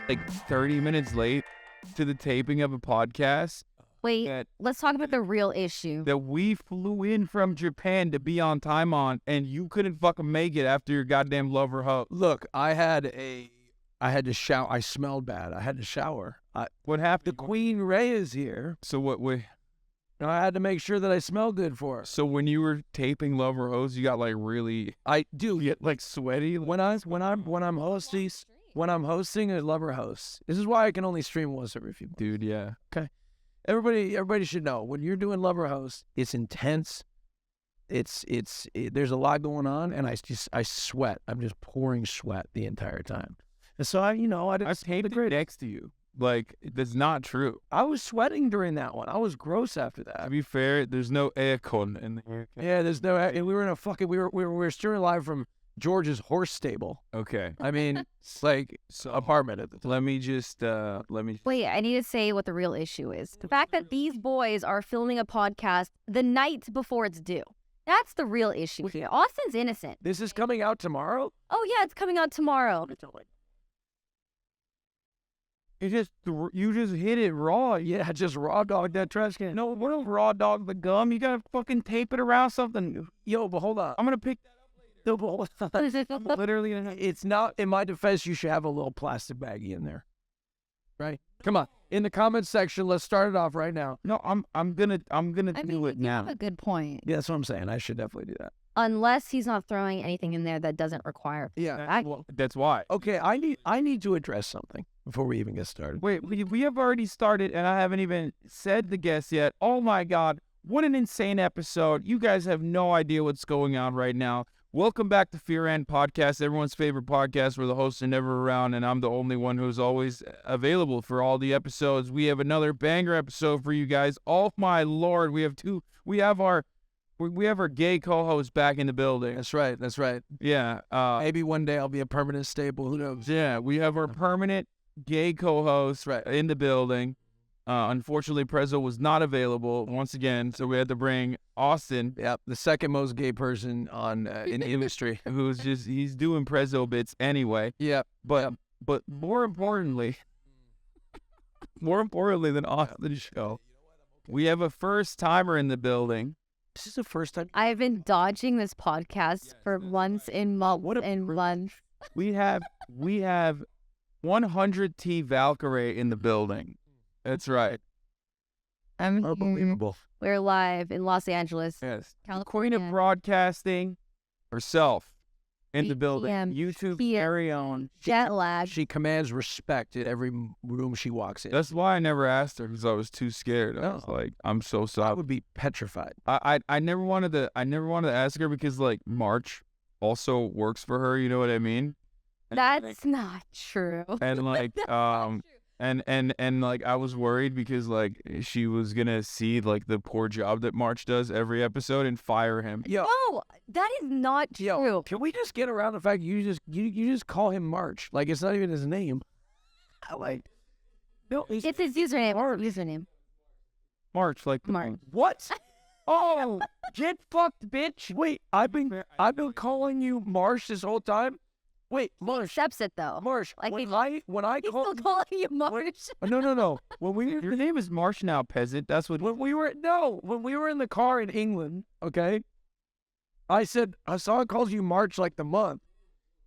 like 30 minutes late to the taping of a podcast. Wait, let's talk about the real issue. That we flew in from Japan to be on time on, and you couldn't fucking make it after your goddamn lover hug. Look, I had to shower. I smelled bad. I had to shower. What happened? The Queen Ray is here. So what? I had to make sure that I smell good for her. So when you were taping Lover Hose, you got like really, I do get like sweaty. when I'm hosting a lover host. This is why I can only stream once every few months. Dude, yeah. Everybody should know when you're doing lover host, it's intense. There's a lot going on, and I sweat. I'm just pouring sweat the entire time. And so I taped it next to you. Like, that's not true. I was sweating during that one. I was gross after that. To be fair, there's no aircon in there. Yeah, there's no. And we were in a fucking. We were streaming live from George's horse stable. Okay. I mean, it's like apartment at the time. Let me just Wait, I need to say what the real issue is. The fact that these boys are filming a podcast the night before it's due. That's the real issue here. Austin's innocent. This is coming out tomorrow? Oh, yeah, it's coming out tomorrow. you just hit it raw. Yeah, just raw dog that trash can. No, we don't raw dog the gum. You gotta fucking tape it around something. Yo, but hold on. I'm gonna pick that No, but hold on. literally. It's not, in my defense, you should have a little plastic baggie in there. Right? Come on. In the comments section, let's start it off right now. No, I'm gonna do it you now. have a good point. Yeah, that's what I'm saying. I should definitely do that. Unless he's not throwing anything in there that doesn't require. Yeah. That's why. Okay, I need to address something before we even get started. Wait, we have already started, and I haven't even said the guest yet. Oh my God, what an insane episode! You guys have no idea what's going on right now. Welcome back to Fear&Nihon Podcast, everyone's favorite podcast where the hosts are never around, and I'm the only one who's always available for all the episodes. We have another banger episode for you guys. Oh my Lord, we have our gay co-host back in the building. That's right. That's right. Yeah. Maybe one day I'll be a permanent staple. Who knows? Yeah, we have our permanent gay co-host in the building. Unfortunately, Prezzo was not available once again, so we had to bring Austin. Yep, the second most gay person in the industry. He's doing Prezzo bits anyway. Yeah, but more importantly than AustinShow, we have a first timer in the building. This is the first time. I've been dodging this podcast for months and months and months. We have 100T Valkyrae in the building. That's right. Unbelievable. We're live in Los Angeles. Yes. California. Queen of Broadcasting herself in the 8 building. p.m. YouTube here. carry on. Jet lag. She commands respect in every room she walks in. That's why I never asked her, because I was too scared. I was like, I'm so I sorry. would be petrified. I never wanted to ask her because like March also works for her, you know what I mean? That's not true. And like and like I was worried because like she was gonna see like the poor job that March does every episode and fire him. Yo, No, that is not true. yo, can we just get around the fact you just call him March? Like it's not even his name. Like, no, It's his username. March, like March. what? Oh, get fucked, bitch! Wait, I've been calling you Marsh this whole time. Wait, He Marsh, accepts it though. Marsh. Like when he's I He's call still calling you March. no. your name is March now, peasant. That's what. When we were in the car in England, okay, I said Hasan calls you March like the month,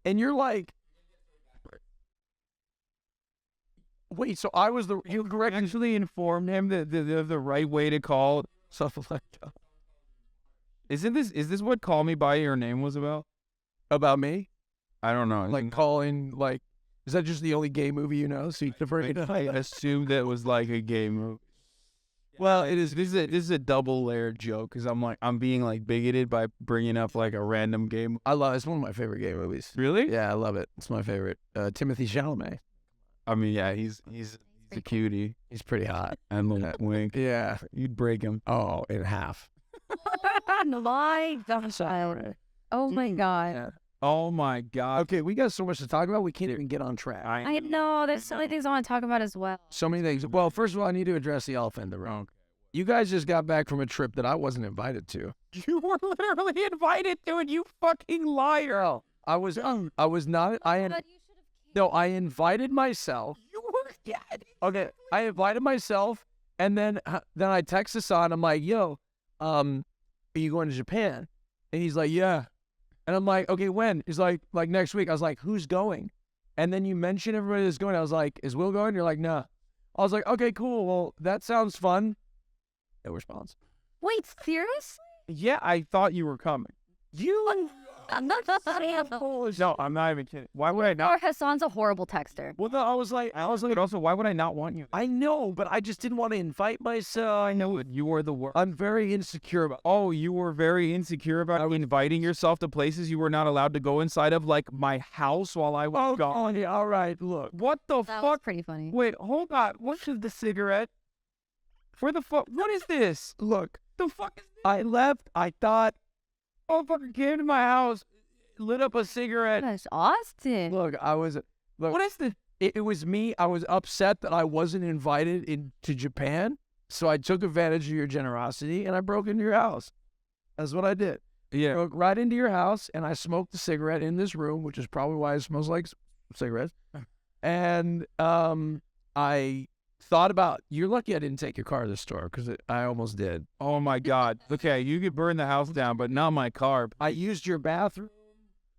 and you're like, wait, so you correct actually informed him that the right way to call something like that is this what Call Me by Your Name was about me? I don't know. Like calling, like, is that just the only gay movie you know? So you I assumed that was like a gay movie. Well, it is. This is a double layered joke because I'm being like bigoted by bringing up like a random game. it's one of my favorite gay movies. Really? Yeah, I love it. It's my favorite. Timothy Chalamet. I mean, yeah, he's a cutie He's pretty hot. and little wink. Yeah. You'd break him. Oh, in half. My gosh. Oh my God. Yeah. Oh my God. Okay, we got so much to talk about. We can't even get on track. I know. There's so many things I want to talk about as well. So many things. Well, first of all, I need to address the elephant in the room. You guys just got back from a trip that I wasn't invited to. You were literally invited to it, you fucking liar. I was not. I invited myself. You Okay, I invited myself, and then I text Hasan. I'm like, yo, are you going to Japan? And he's like, yeah. And I'm like, okay, when? He's like next week. I was like, who's going? And then you mentioned everybody that's going. I was like, is Will going? You're like, nah. I was like, okay, cool. Well, that sounds fun. No response. Wait, seriously? Yeah, I thought you were coming. You? No, I'm not even kidding. Why would I not? Or Hasan's a horrible texter. Well, no, I was like, But also, why would I not want you? I know, but I just didn't want to invite myself. I know it. You were the worst. I'm very insecure about. Oh, you were very insecure about inviting yourself to places you were not allowed to go inside of, like my house while I was gone. Oh, yeah, all right. Look, What the That was fuck? pretty funny. Wait, hold on. What is the cigarette? Where the fuck? What is this? look. The fuck is this? I left. I thought. Oh, fucking came to my house, lit up a cigarette. Gosh, Austin. Look, I was. Look, What is this? it was me. I was upset that I wasn't invited into Japan, so I took advantage of your generosity and I broke into your house. That's what I did. Yeah. Broke right into your house and I smoked a cigarette in this room, which is probably why it smells like cigarettes. And I thought about. You're lucky I didn't take your car to the store because I almost did. Oh my God. Okay, you could burn the house down, but not my car. I used your bathroom.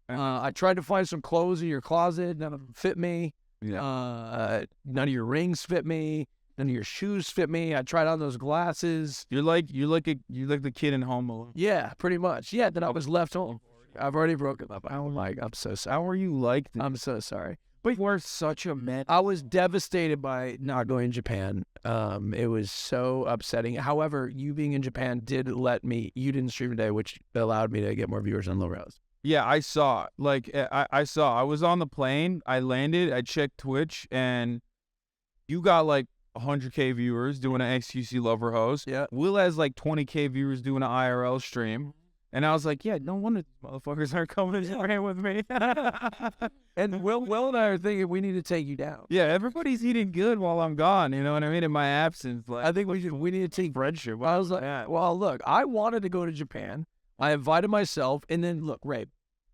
I tried to find some clothes in your closet. None of them fit me. Yeah. None of your rings fit me. None of your shoes fit me. I tried on those glasses. You're like the kid in Home Alone. Yeah, pretty much. Yeah, then I was left home. I've already broken up. I'm so sorry. How are you like this? I'm so sorry. But you are such a man. I was devastated by not going to Japan. It was so upsetting. However, you being in Japan did let me. You didn't stream today, which allowed me to get more viewers on Low Rouse. Yeah, I saw. Like, I saw. I was on the plane. I landed. I checked Twitch, and you got like 100K viewers doing an XQC Lover host. Yeah. Will has like 20K viewers doing an IRL stream. And I was like, yeah, no wonder these motherfuckers aren't coming to Japan with me. And Will and I are thinking we need to take you down. Yeah, everybody's eating good while I'm gone. You know what I mean? In my absence. Like, I think we need to take friendship. I was like, well, look, I wanted to go to Japan. I invited myself, and then look, Ray,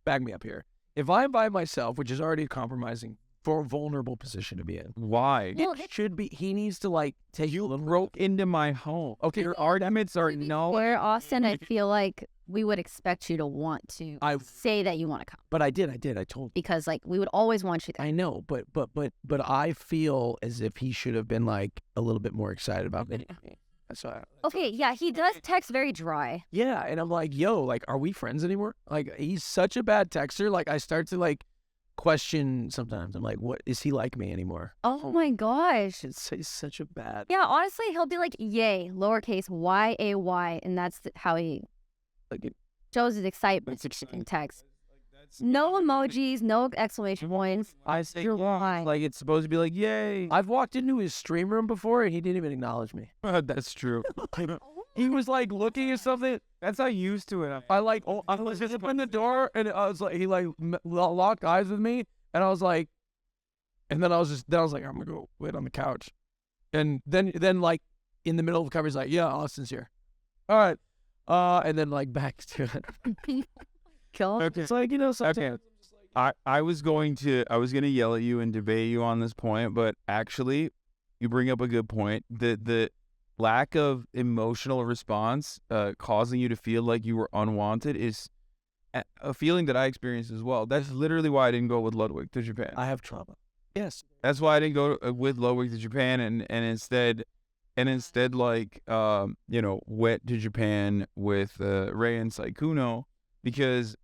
back me up here. If I invite myself, which is already a compromising for a vulnerable position to be in, Why? Well, it should be. He needs to like take You a little. broke into my home. Okay, your arguments are no. Where, Austin, I feel like we would expect you to want to say that you want to come. But I did. I told you. Because, like, we would always want you there. I know, but I feel as if he should have been like a little bit more excited about me. That's why. Okay, yeah, he does text very dry. Yeah, and I'm like, yo, like, are we friends anymore? Like, he's such a bad texter. Like, I start to like question sometimes. I'm like, what is he like me anymore? Oh my gosh. He's such a bad. Yeah, honestly, he'll be like, yay, lowercase Y-A-Y, and that's how he Like, shows his excitement That's exciting. in text. No emojis, no exclamation points. I say You're lying. like it's supposed to be like, yay. I've walked into his stream room before and he didn't even acknowledge me. That's true. He was like looking at something. That's how used to it. I was just in the door and I was like, he like locked eyes with me, and I was like, and then I was like, I'm gonna go wait on the couch, and then like in the middle of the cover, he's like, yeah, Austin's here. All right, and then like back to it. Kill him. Okay. It's like, you know, sometimes. Okay. I was gonna yell at you and debate you on this point, but actually, you bring up a good point. The lack of emotional response, causing you to feel like you were unwanted, is a feeling that I experienced as well. That's literally why I didn't go with Ludwig to Japan. I have trauma. Yes. That's why I didn't go with Ludwig to Japan, and instead like went to Japan with Ray and Saikuno, because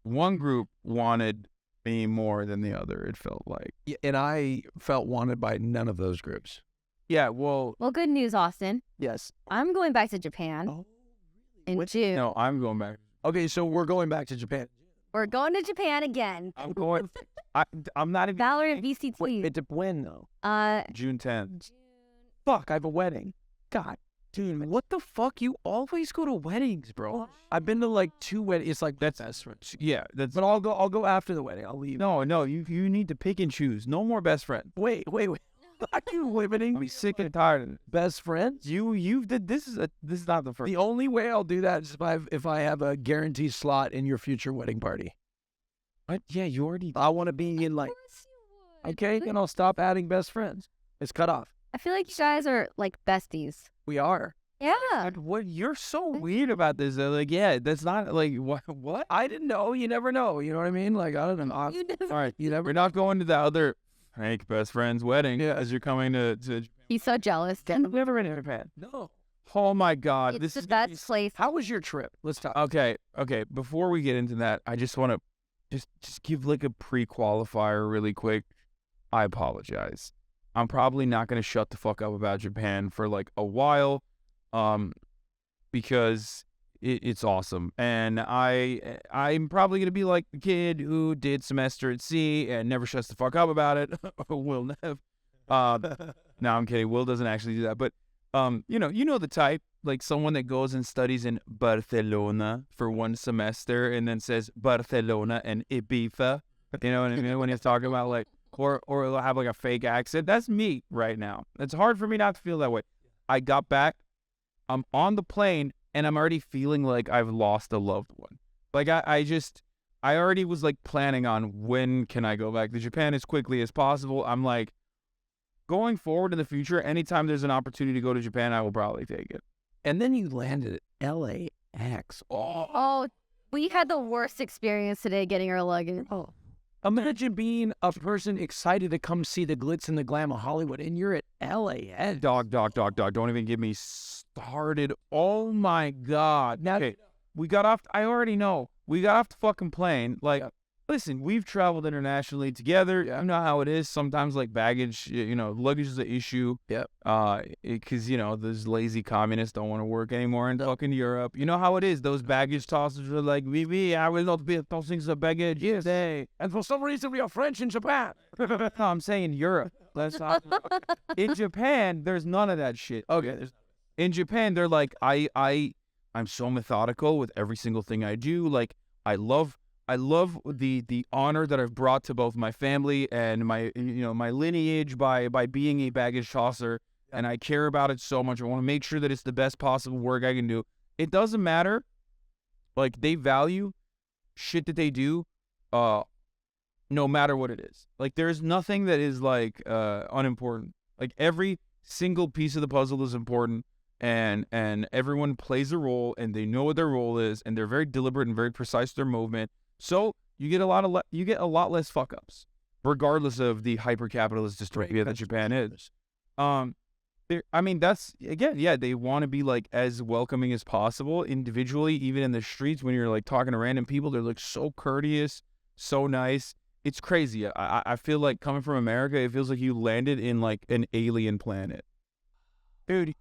one group wanted me more than the other. It felt like. Yeah, and I felt wanted by none of those groups. Yeah. Well. Well, good news, Austin. Yes. I'm going back to Japan Oh. in June. No, I'm going back. Okay, so we're going back to Japan. We're going to Japan again. I'm going. I'm not even. Valkyrae VCT. Wait, it's when though? June 10th. Fuck, I have a wedding. God, dude, what the fuck? You always go to weddings, bro. I've been to like 2 weddings. It's like that's Yeah. That's. But I'll go after the wedding. I'll leave. No. You need to pick and choose. No more best friends. Wait. Are you limiting I'm sick and tired of it. best friends? You did. This is not the first. The only way I'll do that is if I have a guaranteed slot in your future wedding party. What? Yeah, you already. I want to be in like. Okay, then I'll stop adding best friends. It's cut off. I feel like you guys are like besties. We are. Yeah. God, what you're so weird about this? Like, yeah, that's not like what? What? I didn't know. You never know. You know what I mean? Like, I don't know. You never. All right, we're not going to the other fake best friend's wedding as you're coming to. He's so jealous. I've never been to Japan. No. Oh my God, It's this the is best place. How was your trip? Let's talk. okay. Before we get into that, I just want to just give like a pre-qualifier really quick. I apologize. I'm probably not going to shut the fuck up about Japan for like a while, because it's awesome, and I'm probably going to be like the kid who did semester at sea and never shuts the fuck up about it. Will never. No, I'm kidding. Will doesn't actually do that, but you know the type, like someone that goes and studies in Barcelona for one semester and then says Barcelona and Ibiza. You know what I mean? When he's talking about like, or they'll have like a fake accent. That's me right now. It's hard for me not to feel that way. I got back, I'm on the plane, and I'm already feeling like I've lost a loved one. Like I already was like planning on when can I go back to Japan as quickly as possible. I'm like, going forward in the future, anytime there's an opportunity to go to Japan, I will probably take it. And then you landed at LAX. Oh, we had the worst experience today getting our luggage. Oh. Imagine being a person excited to come see the glitz and the glam of Hollywood, and you're at LAX. Dog. Don't even get me started. Oh my God. Now, okay, we got off. I already know. We got off the fucking plane. Like, listen, we've traveled internationally together. You know how it is. Sometimes, like, baggage, luggage is an issue. Yep. Because, those lazy communists don't want to work anymore in fucking Europe. You know how it is. Those baggage tossers are like, I will not be tossing the baggage today. And for some reason, we are French in Japan. No, I'm saying Europe. Let's not. In Japan, there's none of that shit. Okay. In Japan, they're like, I'm so methodical with every single thing I do. Like, I love the honor that I've brought to both my family and my lineage by being a baggage tosser, and I care about it so much. I want to make sure that it's the best possible work I can do. It doesn't matter. Like, they value shit that they do, no matter what it is. Like, there's nothing that is like unimportant. Like, every single piece of the puzzle is important, and everyone plays a role, and they know what their role is, and they're very deliberate and very precise with their movement. So you get a lot less fuck ups, regardless of the hyper capitalist dystopia that Japan is. That's again, they want to be like as welcoming as possible individually, even in the streets when you're like talking to random people. They're like so courteous, so nice. It's crazy. I feel like coming from America, it feels like you landed in like an alien planet. Dude,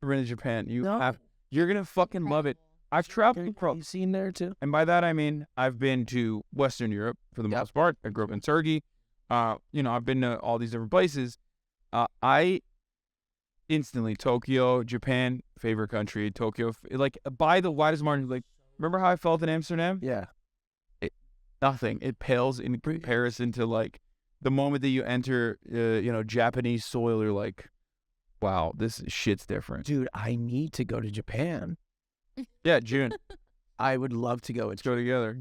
you're in Japan. You're gonna fucking love it. I've traveled across. You've seen there too? And by that I mean I've been to Western Europe for the most part. I grew up in Turkey. I've been to all these different places. I instantly Tokyo, Japan, favorite country. Tokyo, like by the widest margin. Like, remember how I felt in Amsterdam? Yeah. Nothing. It pales in comparison to like the moment that you enter, Japanese soil. You're like, wow, this shit's different. Dude, I need to go to Japan. Yeah, June. I would love to go. Let's go together.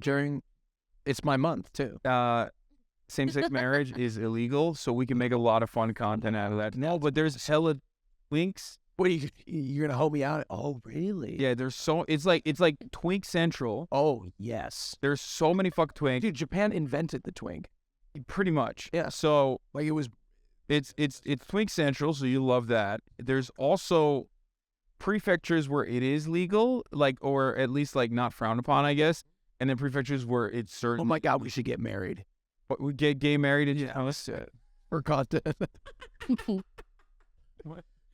It's my month too. Same-sex marriage is illegal, so we can make a lot of fun content out of that. No, but there's hella twinks. What are you're gonna hold me out? Oh, really? Yeah, it's like Twink Central. Oh, yes. There's so many fuck twinks. Dude, Japan invented the twink. Pretty much. Yeah. So like it's Twink Central, so you love that. There's also prefectures where it is legal, like, or at least like not frowned upon, I guess. And then prefectures where it's certain. Oh my God, we should get married. What, we get gay married in Japan? Let's do it. For content.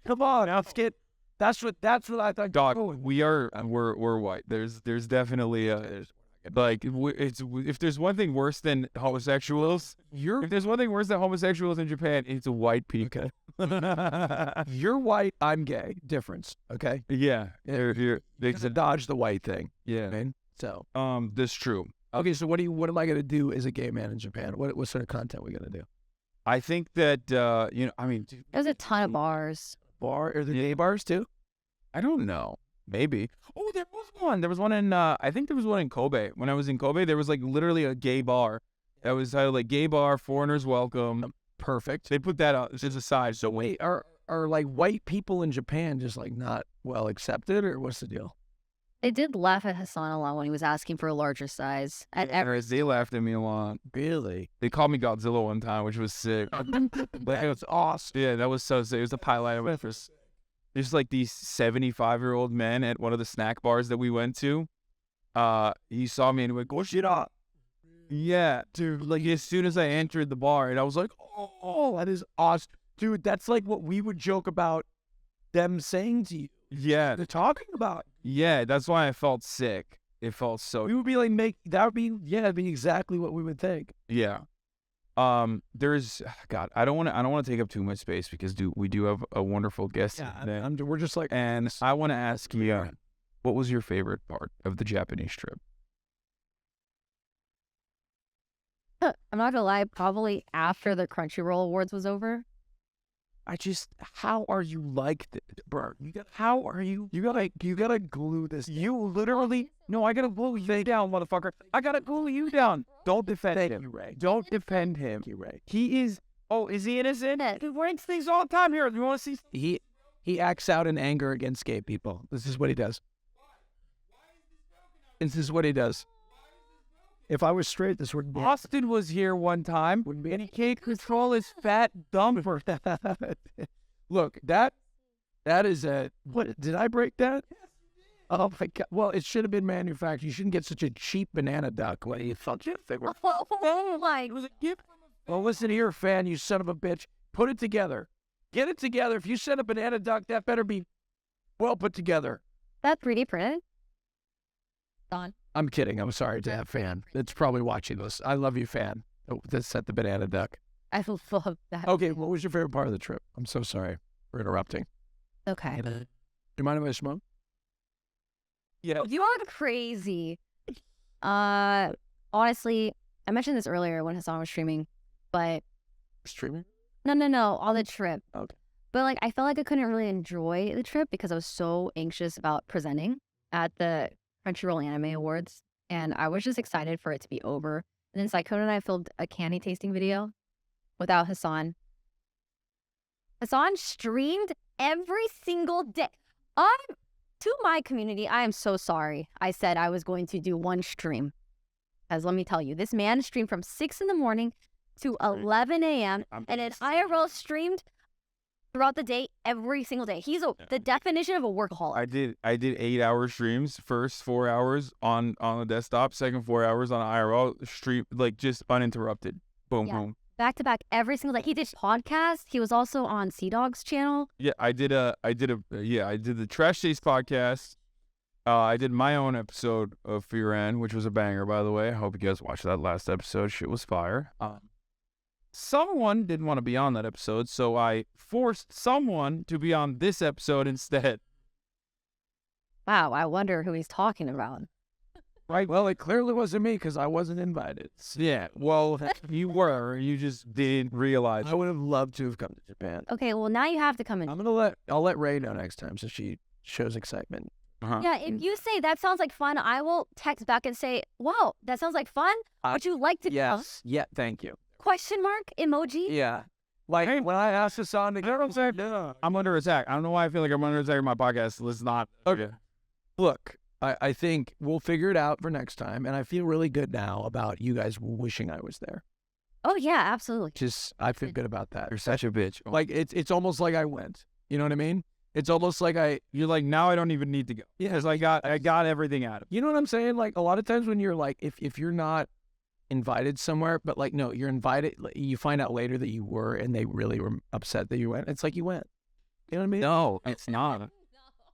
Come on, let's get. That's what I thought. Dog, we're white. There's definitely if there's one thing worse than homosexuals, if there's one thing worse than homosexuals in Japan, it's white people. You're white, I'm gay. Difference, okay? Yeah, you're to dodge the white thing. Yeah, man. So, that's true. Okay, so what am I gonna do as a gay man in Japan? What sort of content are we gonna do? I think that there's a ton of bars. Are there gay bars too? I don't know. Maybe. Oh, there was one. There was one in. I think there was one in Kobe. When I was in Kobe, there was like literally a gay bar. That was titled like "Gay Bar, Foreigners Welcome." perfect. They put that out just aside. So wait, are like white people in Japan just like not well accepted, or what's the deal? They did laugh at Hasan a lot when he was asking for a larger size. They laughed at me a lot. Really? They called me Godzilla one time, which was sick. But it was awesome. Yeah, that was so sick. It was the highlight of it. There's like these 75-year-old men at one of the snack bars that we went to. He saw me and he went, "Go shit up." Yeah, dude. Like as soon as I entered the bar, and I was like, Oh, that is awesome. Dude, that's like what we would joke about them saying to you. yeah, They're talking about. yeah. That's why I felt sick. It felt so. We would be like, that'd be exactly what we would think. Yeah. There's God. I don't want to take up too much space because we do have a wonderful guest today. We're just like, And I want to ask you, what was your favorite part of the Japanese trip? I'm not gonna lie, probably after the Crunchyroll Awards was over. How are you like this, bro? How are you? You gotta glue this. You literally no. I gotta glue you down, motherfucker. I gotta glue you down. Don't defend him. You, Ray. Don't defend him. Thank you, Ray. He is. Oh, is he innocent? He writes things all the time here. You want to see? He acts out in anger against gay people. This is what he does. This is what he does. If I was straight, this wouldn't be. Austin was here one time, and he can't control his fat dumper. Look, that is a what? Did I break that? Oh my God! Well, it should have been manufactured. You shouldn't get such a cheap banana duck. What you thought they were? Oh my! It was a gift. Well, listen here, fan, you son of a bitch. Put it together. Get it together. If you send a banana duck, that better be well put together. That 3D printed? Don. I'm kidding. I'm sorry to have fan. It's probably watching this. I love you, fan. Oh, that set the banana duck. I love that. Okay, what was your favorite part of the trip? I'm so sorry for interrupting. Okay. Do you mind if I smoke? Yeah. You are crazy. Honestly, I mentioned this earlier when Hasan was streaming, but Streaming? no, on the trip. Okay. But like, I felt like I couldn't really enjoy the trip because I was so anxious about presenting at the Crunchyroll Anime Awards, and I was just excited for it to be over. And then Saikona and I filmed a candy tasting video without Hasan. Hasan streamed every single day. To my community, I am so sorry. I said I was going to do one stream. As let me tell you, this man streamed from 6 in the morning to 11 a.m. and in IRL streamed throughout the day, every single day. He's the definition of a workaholic. I did 8-hour streams. First 4 hours on the desktop, second 4 hours on IRL stream, like just uninterrupted. Boom, boom. Back to back every single day. He did podcasts. He was also on Sea Dog's channel. Yeah, I did the Trash Taste podcast. I did my own episode of Fear&Nihon, which was a banger, by the way. I hope you guys watched that last episode. Shit was fire. Someone didn't want to be on that episode, so I forced someone to be on this episode instead. Wow, I wonder who he's talking about. Right. Well, it clearly wasn't me because I wasn't invited. Yeah, well, you were. You just didn't realize. I would have loved to have come to Japan. Okay, well, now you have to come in. I'll let Ray know next time so she shows excitement. Uh-huh. Yeah, if you say that sounds like fun, I will text back and say, wow, that sounds like fun. Would you like to come? Yes. Yeah, thank you. Question mark emoji? Yeah. Like, hey, when I asked Hasan to I'm saying? no. I'm under attack. I don't know why I feel like I'm under attack in my podcast. Let's not. Okay. Look, I think we'll figure it out for next time, and I feel really good now about you guys wishing I was there. Oh, yeah, absolutely. I feel good about that. You're such a bitch. Like, it's almost like I went. You know what I mean? It's almost like you're like, now I don't even need to go. Yeah, because I got everything out of it. You know what I'm saying? Like, a lot of times when you're like, if you're not invited somewhere, but like, no, you're invited, you find out later that you were, and they really were upset that you went. It's like you went. You know what I mean? No, it's not.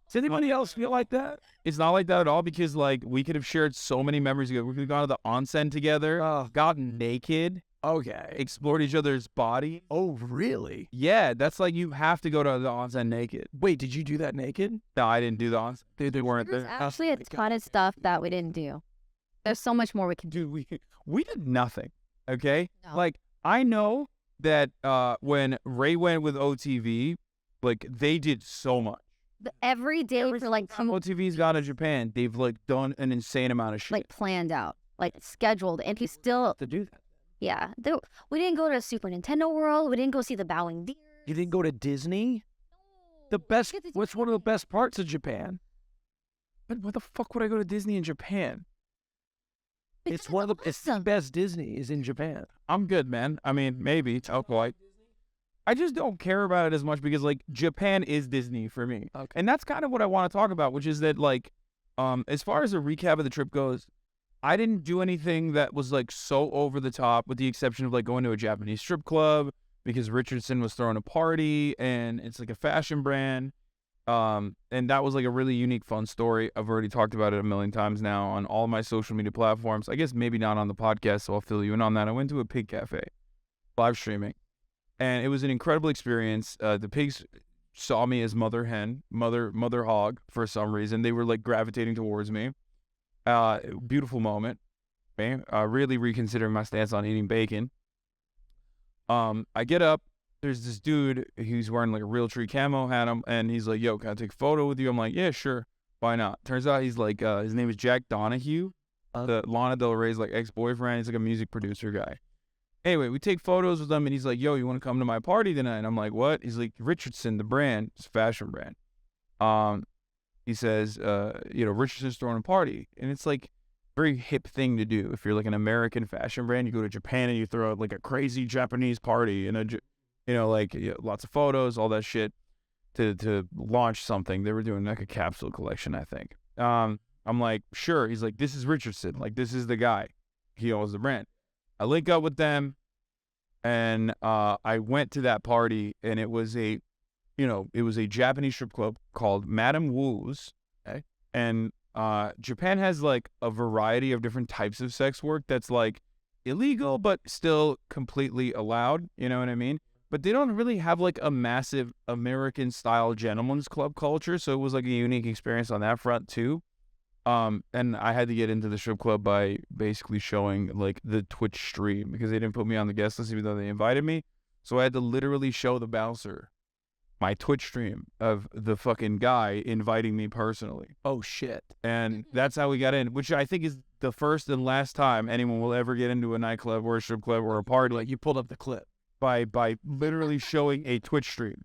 Does anybody else feel like that? It's not like that at all because, like, we could have shared so many memories together. We could have gone to the onsen together, gotten naked. Okay. Explored each other's body. Oh, really? Yeah, that's like you have to go to the onsen naked. Wait, did you do that naked? No, I didn't do the onsen. They weren't There's there. actually a ton of stuff that we didn't do. There's so much more we could do. Dude, we did nothing, okay? No. Like, I know that when Ray went with OTV, like, they did so much. Every day for like some OTV's gone to Japan, they've like done an insane amount of shit. like planned out, like scheduled, and he still To do that. Yeah. We didn't go to Super Nintendo World. We didn't go see the Bowling Deer. You didn't go to Disney? What's one of the best parts of Japan? But what the fuck would I go to Disney in Japan? It's the best Disney is in Japan. I'm good, man. I mean, maybe. Okay. I just don't care about it as much because, like, Japan is Disney for me. Okay. And that's kind of what I want to talk about, which is that, like, as far as a recap of the trip goes, I didn't do anything that was, like, so over the top, with the exception of, like, going to a Japanese strip club because Richardson was throwing a party, and it's, like, a fashion brand. And that was, like, a really unique, fun story. I've already talked about it a million times now on all my social media platforms. I guess maybe not on the podcast, so I'll fill you in on that. I went to a pig cafe, live streaming. And it was an incredible experience. The pigs saw me as mother hen, mother hog for some reason. They were like gravitating towards me. Beautiful moment. Okay? Really reconsidering my stance on eating bacon. I get up. There's this dude who's wearing like a Realtree camo hat, and he's like, "Yo, can I take a photo with you?" I'm like, "Yeah, sure. Why not?" Turns out he's like, his name is Jack Donahue, the Lana Del Rey's like ex-boyfriend. He's like a music producer guy. Anyway, we take photos with him, and he's like, "Yo, you want to come to my party tonight?" And I'm like, "What?" He's like, "Richardson, the brand, it's a fashion brand." He says, Richardson's throwing a party, and it's like a very hip thing to do. If you're like an American fashion brand, you go to Japan and you throw like a crazy Japanese party and lots of photos, all that shit to launch something. They were doing like a capsule collection, I think. I'm like, sure. He's like, "This is Richardson. Like, this is the guy. He owns the brand." I link up with them, and I went to that party, and it was a Japanese strip club called Madame Wu's. Okay? And Japan has like a variety of different types of sex work that's like illegal, but still completely allowed. You know what I mean? But they don't really have like a massive American-style gentleman's club culture, so it was like a unique experience on that front too. And I had to get into the strip club by basically showing like the Twitch stream because they didn't put me on the guest list even though they invited me. So I had to literally show the bouncer my Twitch stream of the fucking guy inviting me personally. Oh shit. And that's how we got in, which I think is the first and last time anyone will ever get into a nightclub or a strip club or a party. Like you pulled up the clip by literally showing a Twitch stream.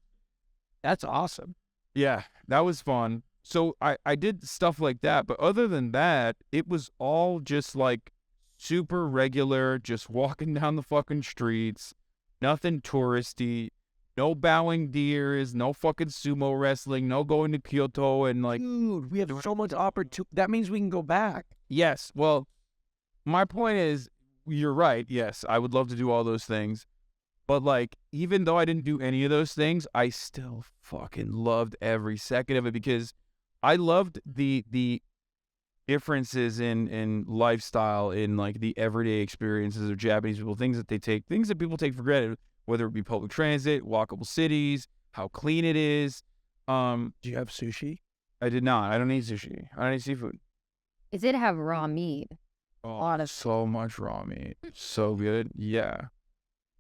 That's awesome. Yeah, that was fun. So I did stuff like that, but other than that, it was all just like super regular, just walking down the fucking streets, nothing touristy, no bowing deers, no fucking sumo wrestling, no going to Kyoto and like... Dude, we have so much opportunity. That means we can go back. Yes, well, my point is, you're right, yes, I would love to do all those things. But, like, even though I didn't do any of those things, I still fucking loved every second of it because I loved the differences in lifestyle, in, like, the everyday experiences of Japanese people, things that people take for granted, whether it be public transit, walkable cities, how clean it is. Do you have sushi? I did not. I don't eat sushi. I don't eat seafood. It did have raw meat. Oh, so much raw meat. So good. Yeah.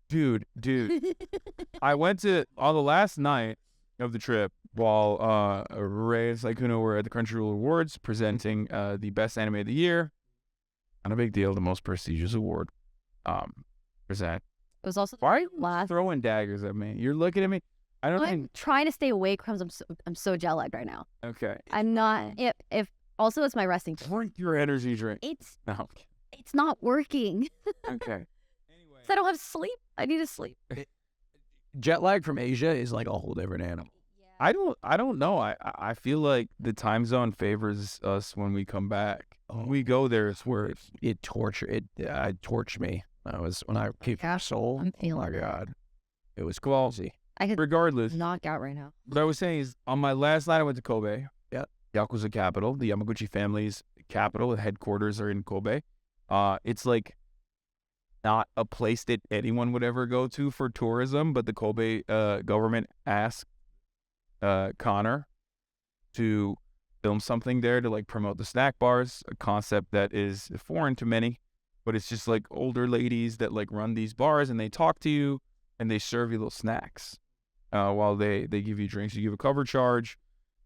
Dude, I went to, on the last night of the trip, while Rizz and Sykkuno were at the Crunchyroll Awards presenting the best anime of the year. Not a big deal, the most prestigious award. Present. It was also Why are you throwing daggers at me? You're looking at me. I'm trying to stay awake because I'm so jet lagged right now. Okay. I'm not. If also it's my resting. Drink your energy drink. It's Okay. It's not working. Okay. Anyway, I don't have sleep. I need to sleep. Jet lag from Asia is like a whole different animal. Yeah. I don't know. I feel like the time zone favors us when we come back. When we go there, it's where it torched me. When I keep Seoul. I'm feeling. Oh my god, it was quality. I could regardless. knock out right now. What I was saying is, on my last night, I went to Kobe. Yeah. Yakuza capital, the Yamaguchi family's capital. The headquarters are in Kobe. It's like not a place that anyone would ever go to for tourism, but the Kobe government asked Connor to film something there to like promote the snack bars, a concept that is foreign to many, but it's just like older ladies that like run these bars and they talk to you and they serve you little snacks while they give you drinks. You give a cover charge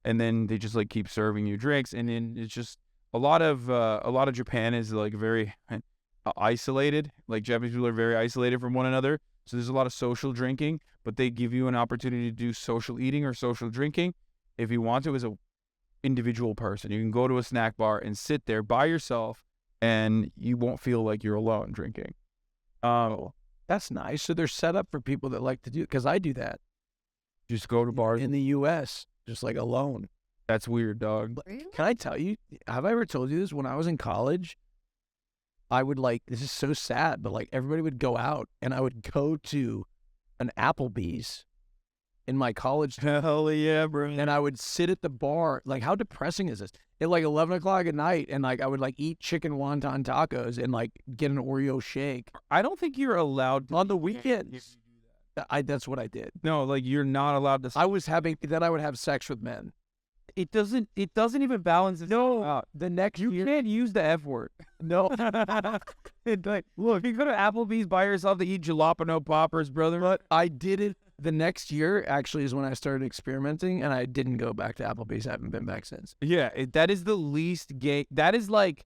and then they just like keep serving you drinks. And then it's just a lot of Japan is like very isolated. Like Japanese people are very isolated from one another. So there's a lot of social drinking, but they give you an opportunity to do social eating or social drinking if you want to as a individual person. You can go to a snack bar and sit there by yourself, and you won't feel like you're alone drinking. That's nice. So they're set up for people that like to do, because I do that. Just go to bars in the U.S., just like alone. That's weird, dog. Really? Can I tell you, have I ever told you this? When I was in college, I would this is so sad, but like everybody would go out and I would go to an Applebee's in my college. Hell yeah, bro. And I would sit at the bar. Like, how depressing is this? At like 11 o'clock at night, and like I would like eat chicken wonton tacos and like get an Oreo shake. I don't think you're allowed on the weekends. That's what I did. No, like you're not allowed to. I would have sex with men. It doesn't even balance itself out. The next You year, can't use the F word. no. Look, you go to Applebee's by yourself to eat jalapeno poppers, brother. But I did it the next year, actually, is when I started experimenting, and I didn't go back to Applebee's. I haven't been back since. Yeah, that is the least gay. That is like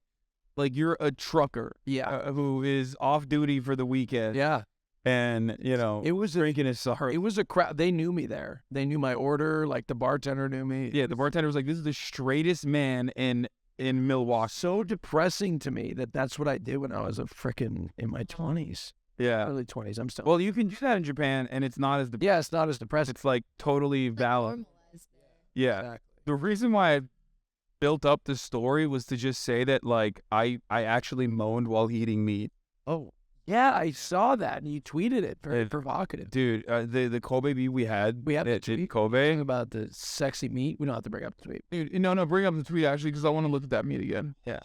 you're a trucker, who is off duty for the weekend. Yeah. And, it was drinking his sorry. It was a crowd. They knew me there. They knew my order. Like, the bartender knew me. Yeah, the bartender was like, this is the straightest man in Milwaukee. So depressing to me that's what I did when I was in my 20s. Yeah. Early 20s. I'm still. Well, you can do that in Japan, and it's not as yeah, it's not as depressing. It's like totally valid. Yeah. Exactly. The reason why I built up the story was to just say that, like, I actually moaned while eating meat. Oh, yeah, I saw that, and you tweeted it. Very provocative. Dude, the Kobe beef we had the tweet Kobe. About the sexy meat. We don't have to bring up the tweet. Dude, no, bring up the tweet, actually, because I want to look at that meat again. Yeah.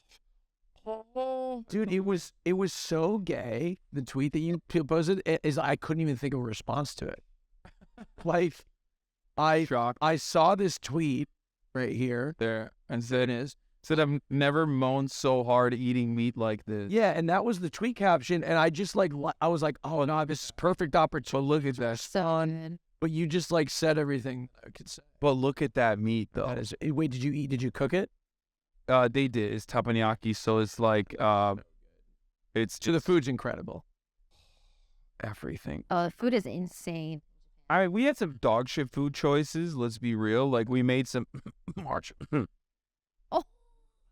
Dude, it was so gay. The tweet that you posted is I couldn't even think of a response to it. Like, I saw this tweet right here. There, and said I've never moaned so hard eating meat like this. Yeah, and that was the tweet caption, and I just I was like, oh no, this is perfect opportunity. But look at that. So good. But you just like said everything I could say. But look at that meat, though. That is. Wait, did you cook it? They did. It's teppanyaki, so it's like it's So the food's incredible. Everything. Oh, the food is insane. I mean, we had some dog shit food choices. Let's be real. Like, we made some March.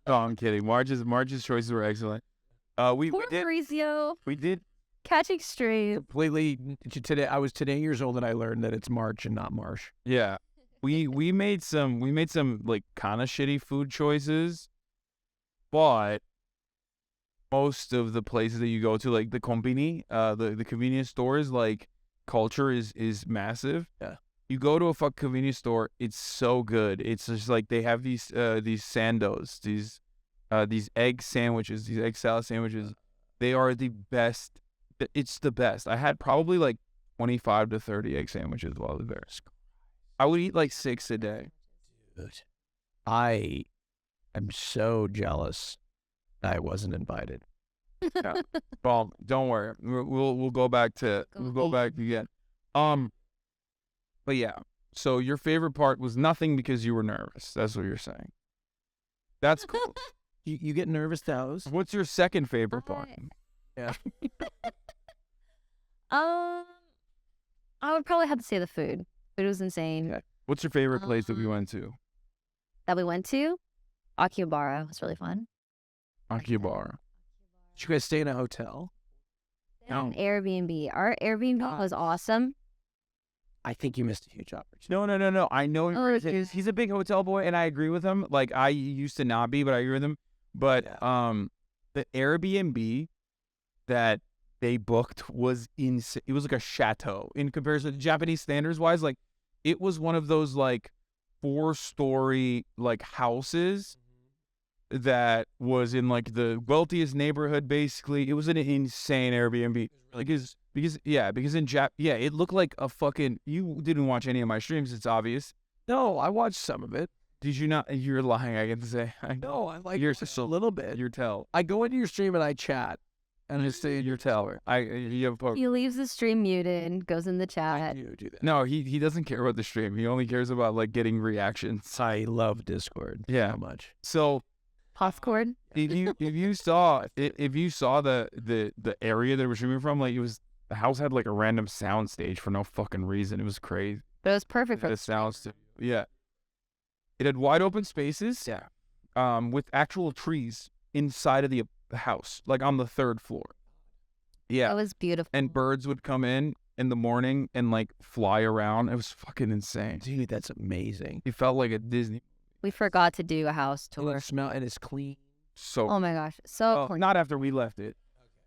Oh, I'm kidding. March's choices were excellent. We Poor did. Mauricio. We did. Catching straight. Completely. Today, I was 10 years old, and I learned that it's March and not Marsh. Yeah. We made some like kind of shitty food choices, but most of the places that you go to, like the konbini, the convenience stores, like culture is massive. Yeah. You go to a convenience store, it's so good. It's just like they have these sandos, these egg sandwiches, these egg salad sandwiches. They are the best. It's the best. I had probably like 25 to 30 egg sandwiches while I was there. I would eat like 6 a day. Dude, I am so jealous I wasn't invited. Yeah. Well, don't worry. We'll go back to again. But yeah. So your favorite part was nothing because you were nervous. That's what you're saying. That's cool. You get nervous, those. What's your second favorite part? Yeah. I would probably have to say the food. Food was insane. Okay. What's your favorite place that we went to? That we went to? Akihabara. It was really fun. Akihabara. Did you guys stay in a hotel? No. An Airbnb. Our Airbnb was awesome. I think you missed a huge opportunity. No. I know Oh, he's a big hotel boy, and I agree with him. Like, I used to not be, but I agree with him. But the Airbnb that they booked was insane. It was like a chateau in comparison to Japanese standards wise. Like, it was one of those like 4-story like houses that was in like the wealthiest neighborhood. Basically, it was an insane Airbnb. Like, because in it looked like a fucking. You didn't watch any of my streams. It's obvious. No, I watched some of it. Did you not? You're lying. I get to say. No, I like you're just a little bit. Your tell. I go into your stream and I chat, and I stay in your tell. You have a He leaves the stream muted, goes in the chat. You do that. No, he doesn't care about the stream. He only cares about like getting reactions. I love Discord. Yeah. So much. So Popcorn. if you saw the area that we're shooting from, like the house had like a random sound stage for no fucking reason. It was crazy. But it was perfect for The sound stage. Yeah. It had wide open spaces. Yeah. With actual trees inside of the house, like on the third floor. Yeah. That was beautiful. And birds would come in the morning and like fly around. It was fucking insane. Dude, that's amazing. It felt like a Disney. We forgot to do a house And tour. it smell and it's clean. So Oh my gosh, so clean. not after we left it.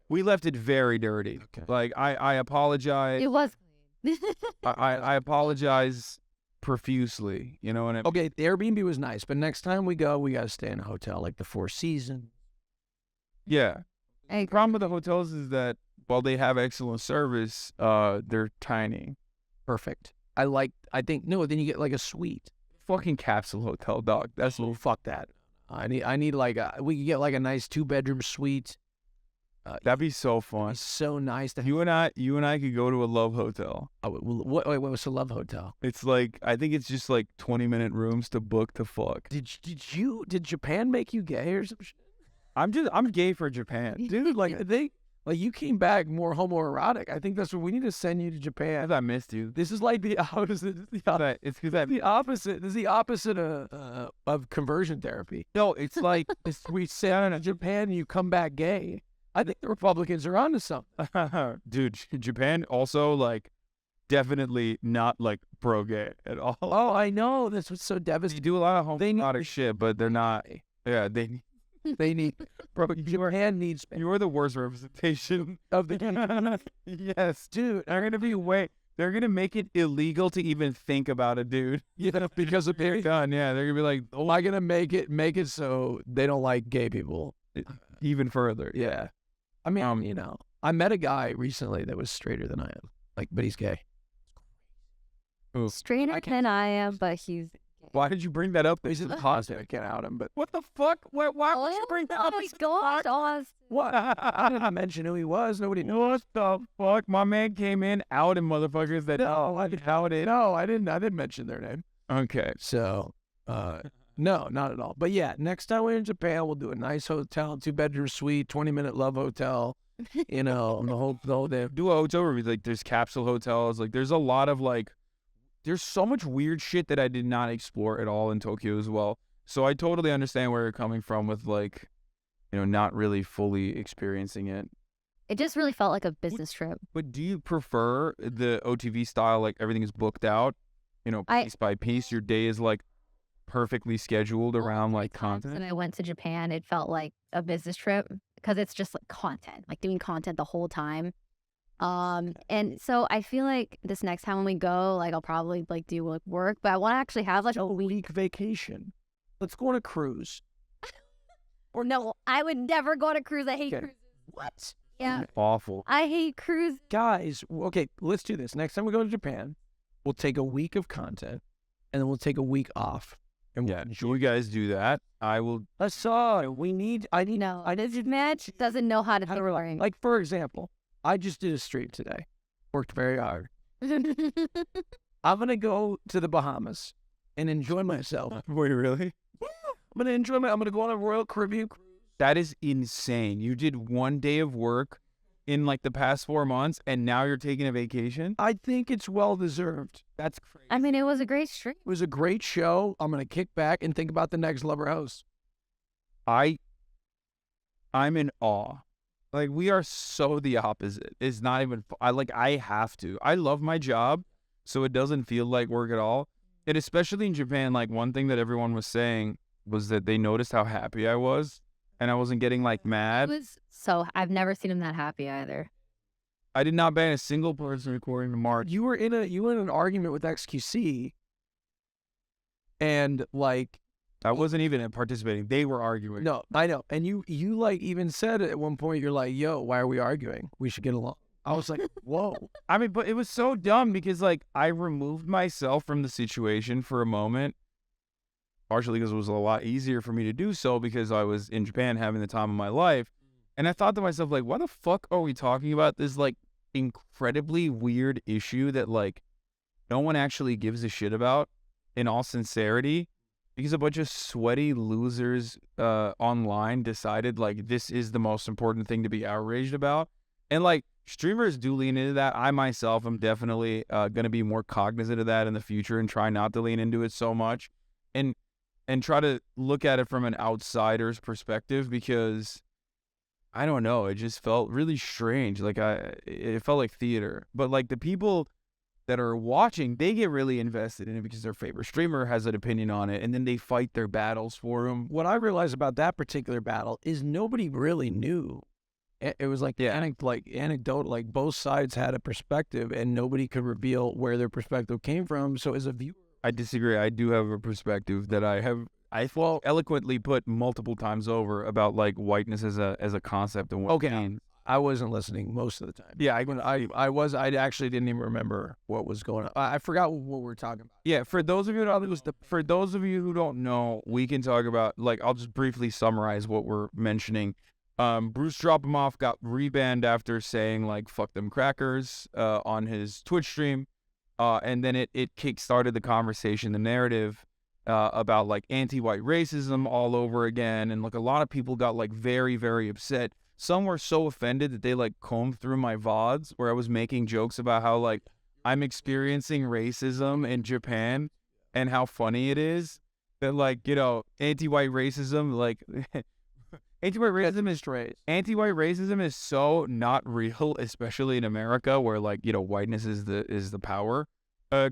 We left it very dirty. Okay. Like I apologize. It was clean. I apologize profusely. You know what I mean? Okay, the Airbnb was nice, but next time we go, we gotta stay in a hotel like the Four Seasons. Yeah. I The problem with the hotels is that while they have excellent service, they're tiny. Perfect. Then you get like a suite. Fucking capsule hotel, dog. That's Oh, fuck that. I need like we could get like a nice 2-bedroom suite. that'd be so fun. It's so nice to have. You and I could go to a love hotel. Wait, what's the Love Hotel? It's like I think it's just like 20-minute rooms to book to fuck. Did Japan make you gay or some shit? I'm gay for Japan. Dude, like you came back more homoerotic. I think that's what we need to send you to Japan. Because I missed you. This is like the opposite. It's because I The opposite. This is the opposite of conversion therapy. no. It's like We send to Japan and you come back gay. I think the Republicans are onto something. dude. Japan also like definitely not like pro gay at all. Oh, I know. That's what's so They devastating. do a lot of They need- homoerotic shit, but they're not. Yeah, They need, bro. Japan needs you're the worst representation of the. yes, dude. They're gonna make it illegal to even think about it, dude. Yeah, because of They're done. Yeah, they're gonna be like, Am I gonna make it so they don't like gay people? even further. Yeah. I mean, I met a guy recently that was straighter than I am, but he's gay. straighter than I am, but he's. Why did you bring that up? He's in the positive. I can't out him, but What the fuck? Why would you bring that up? Oh my gosh, Austin. what? I didn't mention who he was. Nobody knew. What the fuck? My man came in outing motherfuckers that outed. No, I didn't mention their name. Okay. So, no, not at all. But yeah, next time we're in Japan, we'll do a nice hotel, 2-bedroom suite, 20-minute love hotel. The whole day. Do a hotel review. Like, there's capsule hotels. Like, there's a lot of like, there's so much weird shit that I did not explore at all in Tokyo as well. So I totally understand where you're coming from with like, not really fully experiencing it. It just really felt like a business trip. But do you prefer the OTV style, like everything is booked out, piece by piece? Your day is like perfectly scheduled around like content? And I went to Japan, it felt like a business trip because it's just like content, like doing content the whole time. And so I feel like this next time when we go, like I'll probably like do like work, but I want to actually have like A week vacation. Let's go on a cruise. or no, I would never go on a cruise. I hate Okay. cruises. What? Yeah, Awful. I hate cruise. Guys, okay, let's do this. Next time we go to Japan, we'll take a week of content, and then we'll take a week off. And Yeah, should you guys do that? I will. I need. No, I this match doesn't know how to How be do I- boring. Like, for example, I just did a stream today. Worked very hard. I'm going to go to the Bahamas and enjoy myself. Wait, really? I'm going to go on a Royal Caribbean cruise. That is insane. You did one day of work in like the past 4 months, and now you're taking a vacation? I think it's well-deserved. That's crazy. I mean, it was a great stream. It was a great show. I'm going to kick back and think about the next Lover House. I'm in awe. Like, we are so the opposite. It's not even, I have to. I love my job, so it doesn't feel like work at all. And especially in Japan, like, one thing that everyone was saying was that they noticed how happy I was, and I wasn't getting, like, mad. I've never seen him that happy either. I did not ban a single person recording to March. You were in an argument with XQC, and like, I wasn't even participating. They were arguing. no, I know, and you like even said at one point, you're like, "Yo, why are we arguing? We should get along." I was like, "Whoa." I mean, but it was so dumb because, like, I removed myself from the situation for a moment, partially because it was a lot easier for me to do so because I was in Japan having the time of my life. And I thought to myself, like, why the fuck are we talking about this, like, incredibly weird issue that, like, no one actually gives a shit about in all sincerity? because a bunch of sweaty losers online decided like this is the most important thing to be outraged about. And like streamers do lean into that. I myself am definitely gonna be more cognizant of that in the future and try not to lean into it so much, and try to look at it from an outsider's perspective, because I don't know, it just felt really strange. Like it felt like theater. But like the people that are watching, they get really invested in it because their favorite streamer has an opinion on it, and then they fight their battles for them. What I realized about that particular battle is nobody really knew. It was like anecdotal, like both sides had a perspective and nobody could reveal where their perspective came from. So as a viewer, I disagree. I do have a perspective that I thought eloquently put multiple times over about like whiteness as a concept and what it means. I wasn't listening most of the time. Yeah, I actually didn't even remember what was going on. I forgot what we were talking about. Yeah, for those of you who don't know, we can talk about, like, I'll just briefly summarize what we're mentioning. Bruce Dropomoff got rebanned after saying like "fuck them crackers" on his Twitch stream, and then it kick-started the conversation, the narrative about like anti-white racism all over again, and like a lot of people got like very, very upset. Some were so offended that they like combed through my VODs where I was making jokes about how like I'm experiencing racism in Japan and how funny it is that, like, you know, anti-white racism, like anti-white racism is so not real, especially in America where, like, you know, whiteness is the power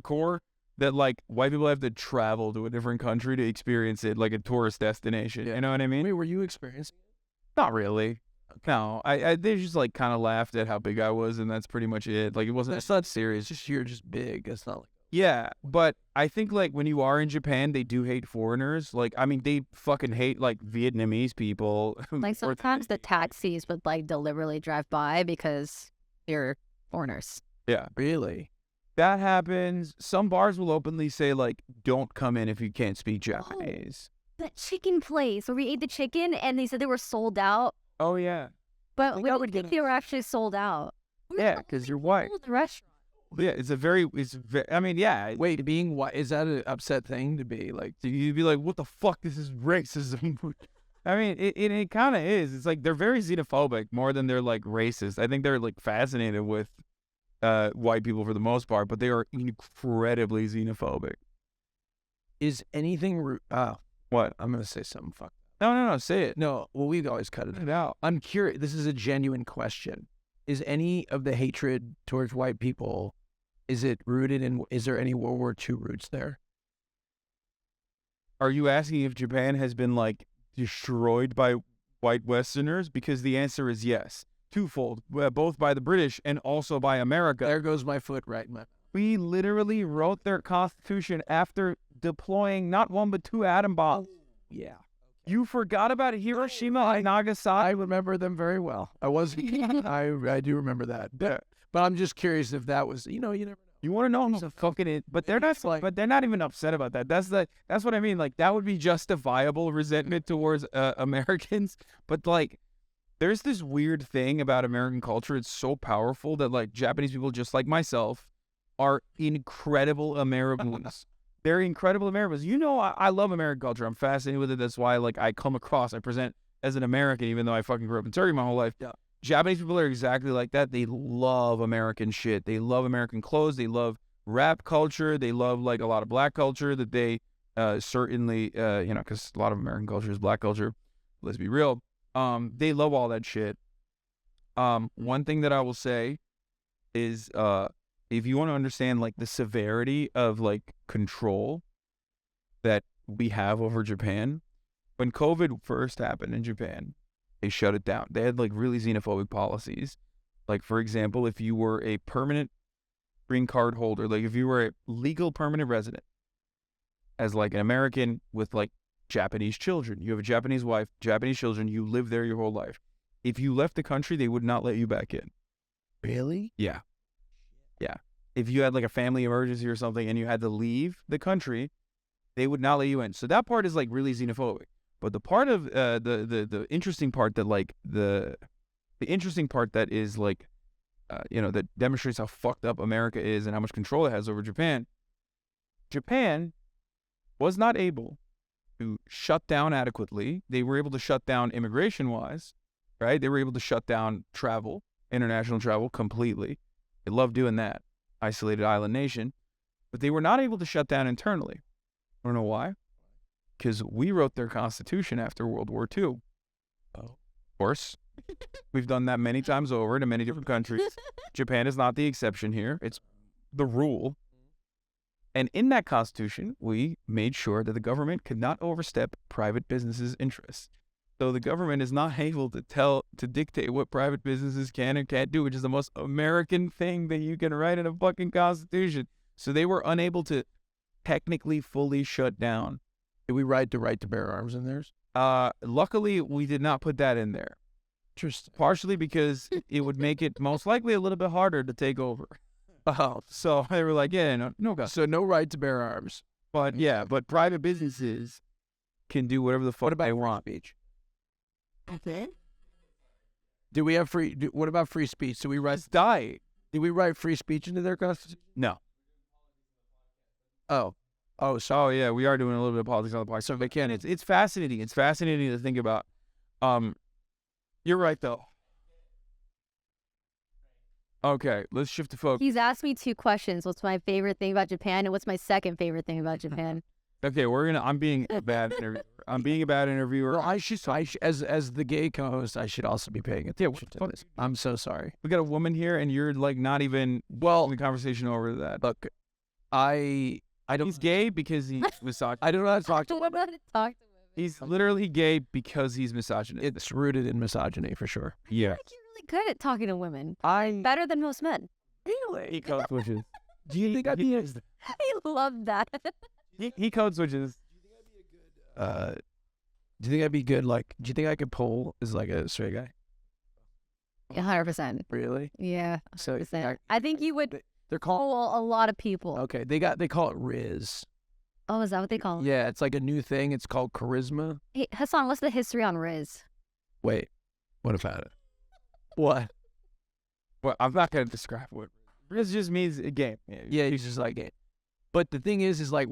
core, that like white people have to travel to a different country to experience it like a tourist destination. Yeah. You know what I mean? Wait, were you experiencing it? Not really. No, they just like kind of laughed at how big I was, and that's pretty much it. Like, it wasn't. That's not serious. Just you're just big. It's not like. Yeah, but I think like when you are in Japan, they do hate foreigners. Like, I mean, they fucking hate like Vietnamese people. Like sometimes the taxis would like deliberately drive by because they're foreigners. Yeah, Really? that happens. Some bars will openly say like, "Don't come in if you can't speak Japanese." That chicken place where we ate the chicken and they said they were sold out, Oh yeah, but Like, we I didn't would think get they were actually sold out. yeah, because you're white. The restaurant. Yeah, I mean, yeah. Wait, being white, is that an upset thing to be like? You'd be like, "What the fuck? This is racism." I mean, it kind of is. It's like they're very xenophobic more than they're like racist. I think they're like fascinated with white people for the most part, but they are incredibly xenophobic. Is anything? What? I'm gonna say something. Fuck. No, say it. No, well, we've always cut it It out. I'm curious. This is a genuine question. Is any of the hatred towards white people, is it rooted in? Is there any World War II roots there? Are you asking if Japan has been like destroyed by white Westerners? Because the answer is yes, twofold, both by the British and also by America. There goes my foot right in my. We literally wrote their constitution after deploying not one but two atom bombs. Yeah. You forgot about Hiroshima and Nagasaki? I remember them very well. I do remember that. But I'm just curious if that was, you never know. You want to know? So fucking it. But they're not. But they're not even upset about that. That's what I mean. Like, that would be justifiable resentment towards Americans. But like, there's this weird thing about American culture. It's so powerful that like Japanese people, just like myself, are incredible Americans. They're incredible Americans. You know, I love American culture. I'm fascinated with it. That's why, like, I present as an American, even though I fucking grew up in Turkey my whole life. Yeah. Japanese people are exactly like that. They love American shit. They love American clothes. They love rap culture. They love, like, a lot of black culture that they certainly, because a lot of American culture is black culture. Let's be real. They love all that shit. One thing that I will say is, if you want to understand like the severity of like control that we have over Japan, when COVID first happened in Japan, they shut it down. They had like really xenophobic policies. Like, for example, if you were a permanent green card holder, like if you were a legal permanent resident as like an American with like Japanese children, you have a Japanese wife, Japanese children, you live there your whole life. If you left the country, they would not let you back in. Really? Yeah. Yeah. If you had like a family emergency or something and you had to leave the country, they would not let you in. So that part is like really xenophobic. But the part of the interesting part that like the interesting part that is like that demonstrates how fucked up America is and how much control it has over Japan. Japan was not able to shut down adequately. They were able to shut down immigration-wise, right? They were able to shut down travel, international travel completely. They love doing that. Isolated island nation. But they were not able to shut down internally. I don't know why. Because we wrote their constitution after World War II. Oh. Of course. We've done that many times over to many different countries. Japan is not the exception here. It's the rule. And in that constitution, we made sure that the government could not overstep private businesses' interests. So the government is not able to dictate what private businesses can and can't do, which is the most American thing that you can write in a fucking constitution. So they were unable to technically fully shut down. Did we write the right to bear arms in theirs? Luckily, we did not put that in there. Interesting. Partially because it would make it most likely a little bit harder to take over. Oh, So they were like, yeah, no, guys. so no right to bear arms. But yeah, but private businesses can do whatever the fuck they want. Speech? Okay. Do we have free? What about free speech? Do we write? It's dying. Did we write free speech into their constitution? No. Oh, Oh yeah, we are doing a little bit of politics on the podcast. So they can. It's fascinating. It's fascinating to think about. You're right though. Okay, let's shift to focus. He's asked me 2 questions. What's my favorite thing about Japan, and what's my second favorite thing about Japan? Okay, I'm being a bad interviewer. well, I should. As the gay co-host, I should also be paying attention to this. I'm so sorry. We got a woman here, and you're like not even in the conversation over that. Look, I don't. He's gay because he's misogynist. I don't know how to talk to. What about to talk to women? He's literally gay because he's misogynist. It's rooted in misogyny for sure. Yeah. I think you're really good at talking to women. I Better than most men. really. He code switches. Do you think I'd be? I love that. He code switches. Do you think I'd be good? Like, do you think I could pull as like a straight guy? 100%. Really? Yeah. So 100%. I think you would they're called. pull a lot of people. Okay, they call it Rizz. Oh, is that what they call it? Yeah, it's like a new thing. It's called charisma. Hey, Hasan, what's the history on Rizz? Wait, what about it? What? Well, I'm not gonna describe what. It just means a game. Yeah, he's just like it. But the thing is like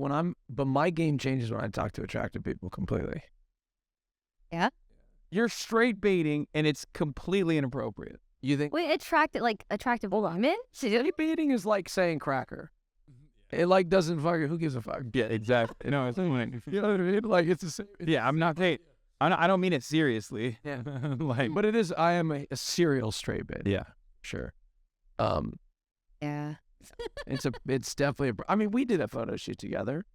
but my game changes when I talk to attractive people completely. Yeah? You're straight baiting, and it's completely inappropriate. You think? Wait, attractive women? Straight baiting is like saying cracker. It like doesn't fucking. Who gives a fuck? Yeah, exactly. No, it's like, You know what I mean? Like it's the same. yeah, I'm not dating. I don't mean it seriously. Yeah. Like, But it is. I am a serial straight bait. yeah. Sure. Yeah. It's definitely. I mean, we did a photo shoot together.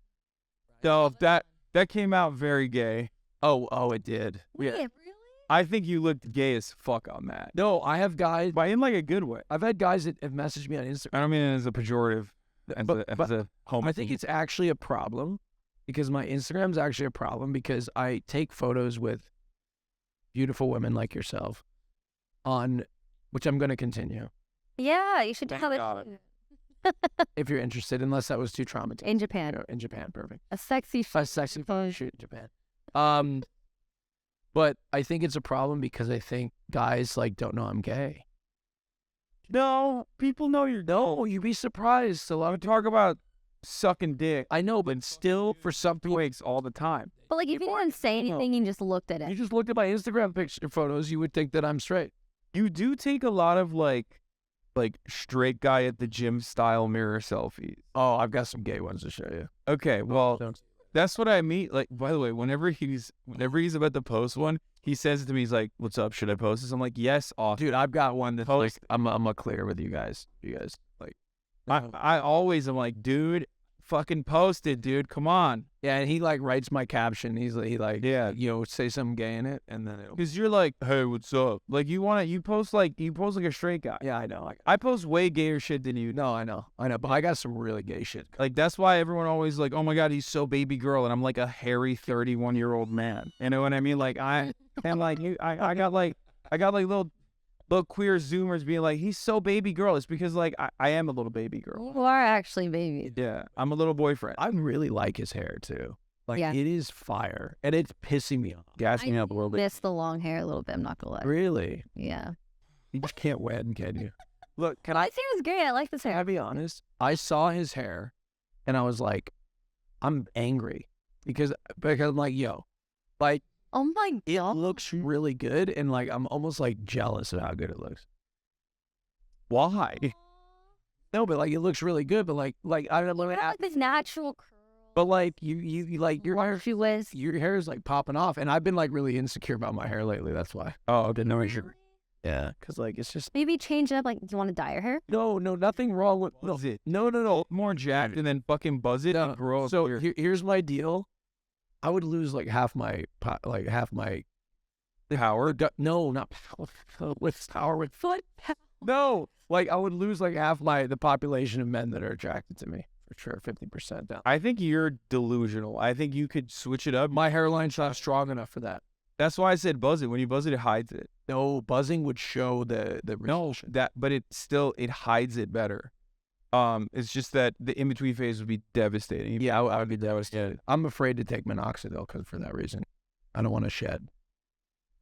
So that came out very gay. Oh, it did. Wait, Yeah. really? I think you looked gay as fuck on that. No, I have guys. But in like a good way. I've had guys that have messaged me on Instagram. I don't mean it as a pejorative. As a home. I think it's actually a problem because my Instagram's actually a problem because I take photos with beautiful women like yourself which I'm going to continue Yeah, you should Thank tell God. it. if you're interested, unless that was too traumatizing. In Japan. In Japan, perfect. A sexy A sexy photo shoot in Japan. But I think it's a problem because I think guys like don't know I'm gay. No, people know you're. No, you'd be surprised. A lot We of talk about sucking dick. I know, but still, for some people, Wakes all the time. But like, if you didn't say anything, you just looked at you it. just looked at my Instagram picture photos, you would think that I'm straight. You do take a lot of like straight guy at the gym style mirror selfies. Oh, I've got some gay ones to show you. Okay, well, Don't- that's what I mean. Like, by the way, whenever he's about to post one, he says it to me. He's like, "What's up? Should I post this?" I'm like, "Yes, Austin." Dude, I've got one that's Post. like I'm a clear with you guys. You guys like I always am like, dude, fucking post it, dude. Come on. yeah, and he like writes my caption. He Yeah. say something gay in it, and then it'll. Because you're like, hey, what's up? Like, you post like a straight guy. Yeah, I know. I post way gayer shit than you. No, I know. But I got some really gay shit. Like, that's why everyone always like, oh my God, he's so baby girl. And I'm like a hairy 31-year-old man. You know what I mean? Like, I got little queer Zoomers being like, he's so baby girl. It's because like, I am a little baby girl. You are actually baby. Yeah. I'm a little boyfriend. I really like his hair too. Like Yeah. it is fire, and it's pissing me off. Gassing me I up a little bit. miss the long hair a little bit. I'm not gonna lie. Really, Yeah. you just can't win, can you? Look, can His hair is great. I like this Can I hair. be honest? I saw his hair, and I was like, I'm angry. because I'm like, yo, like Oh my it god. looks really good, and like I'm almost like jealous of how good it looks. Why? No, but like it looks really good, but like I don't know, Like this natural curl. but like you like your hair, Voluptuous. your hair is like popping off, and I've been like really insecure about my hair lately. That's why. Oh, didn't know you. Yeah, because like it's just Maybe change it up. Like, do you want to dye your hair? no, nothing wrong with Buzz it. no. More jacked and then fucking buzz it No. and grow. So your- here's my deal. I would lose like half my power. no, not power with power with Foot. no. Like I would lose like half the population of men that are attracted to me for sure. 50% down. I think you're delusional. I think you could switch it up. My hairline's not strong enough for that. That's why I said buzz it. When you buzz it, it hides it. No, buzzing would show the No, but it hides it better. It's just that the in between phase would be devastating. Yeah, I would be devastated. I'm afraid to take minoxidil for that reason. I don't want to shed.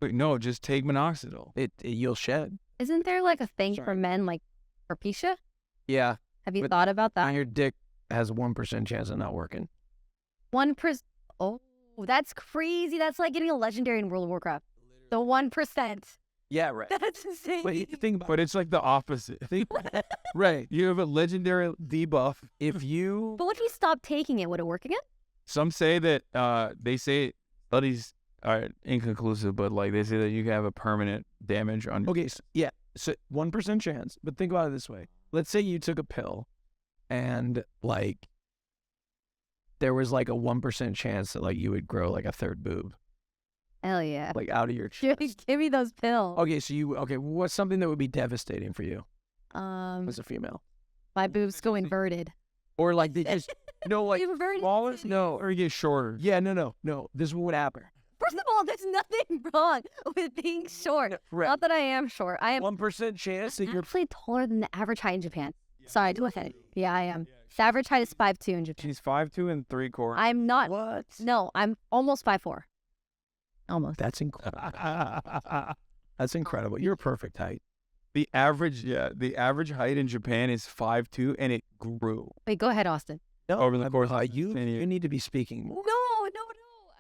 But no, just take minoxidil. You'll shed. Isn't there like a thing Sorry. for men like alopecia? Yeah, Have you But- thought about that? your dick has a 1% chance of not working. 1%. Oh, that's crazy. That's like getting a legendary in World of Warcraft. The 1%. Yeah, right. That's insane. But you think about But it's like the opposite. right. You have a legendary debuff. If you But what if you stop taking it? Would it work again? Some say that they say studies are inconclusive, but like they say that you can have a permanent damage on. okay, so 1% chance. But think about it this way: let's say you took a pill, and like there was like a 1% chance that like you would grow like a third boob, Hell yeah. like out of your Give chest. me those pills. Okay, what's something that would be devastating for you as a female? My boobs go inverted. Or like they just like Inverted? Smallest? No, or you get shorter. yeah, no. This is what would happen. First of all, there's nothing wrong with being short. Right. Not that I am short. I am 1% chance that you're actually taller than the average height in Japan. Sorry, go ahead. Yeah, I am. The average height is 5'2" in Japan. She's 5'2" and 3/4. I'm not. what? No, I'm almost 5'4". Almost. That's incredible. That's incredible. You're a perfect height. The average height in Japan is 5'2", and it grew. Wait, go ahead, Austin. No, Over the course of you 10 years. you need to be speaking more. No.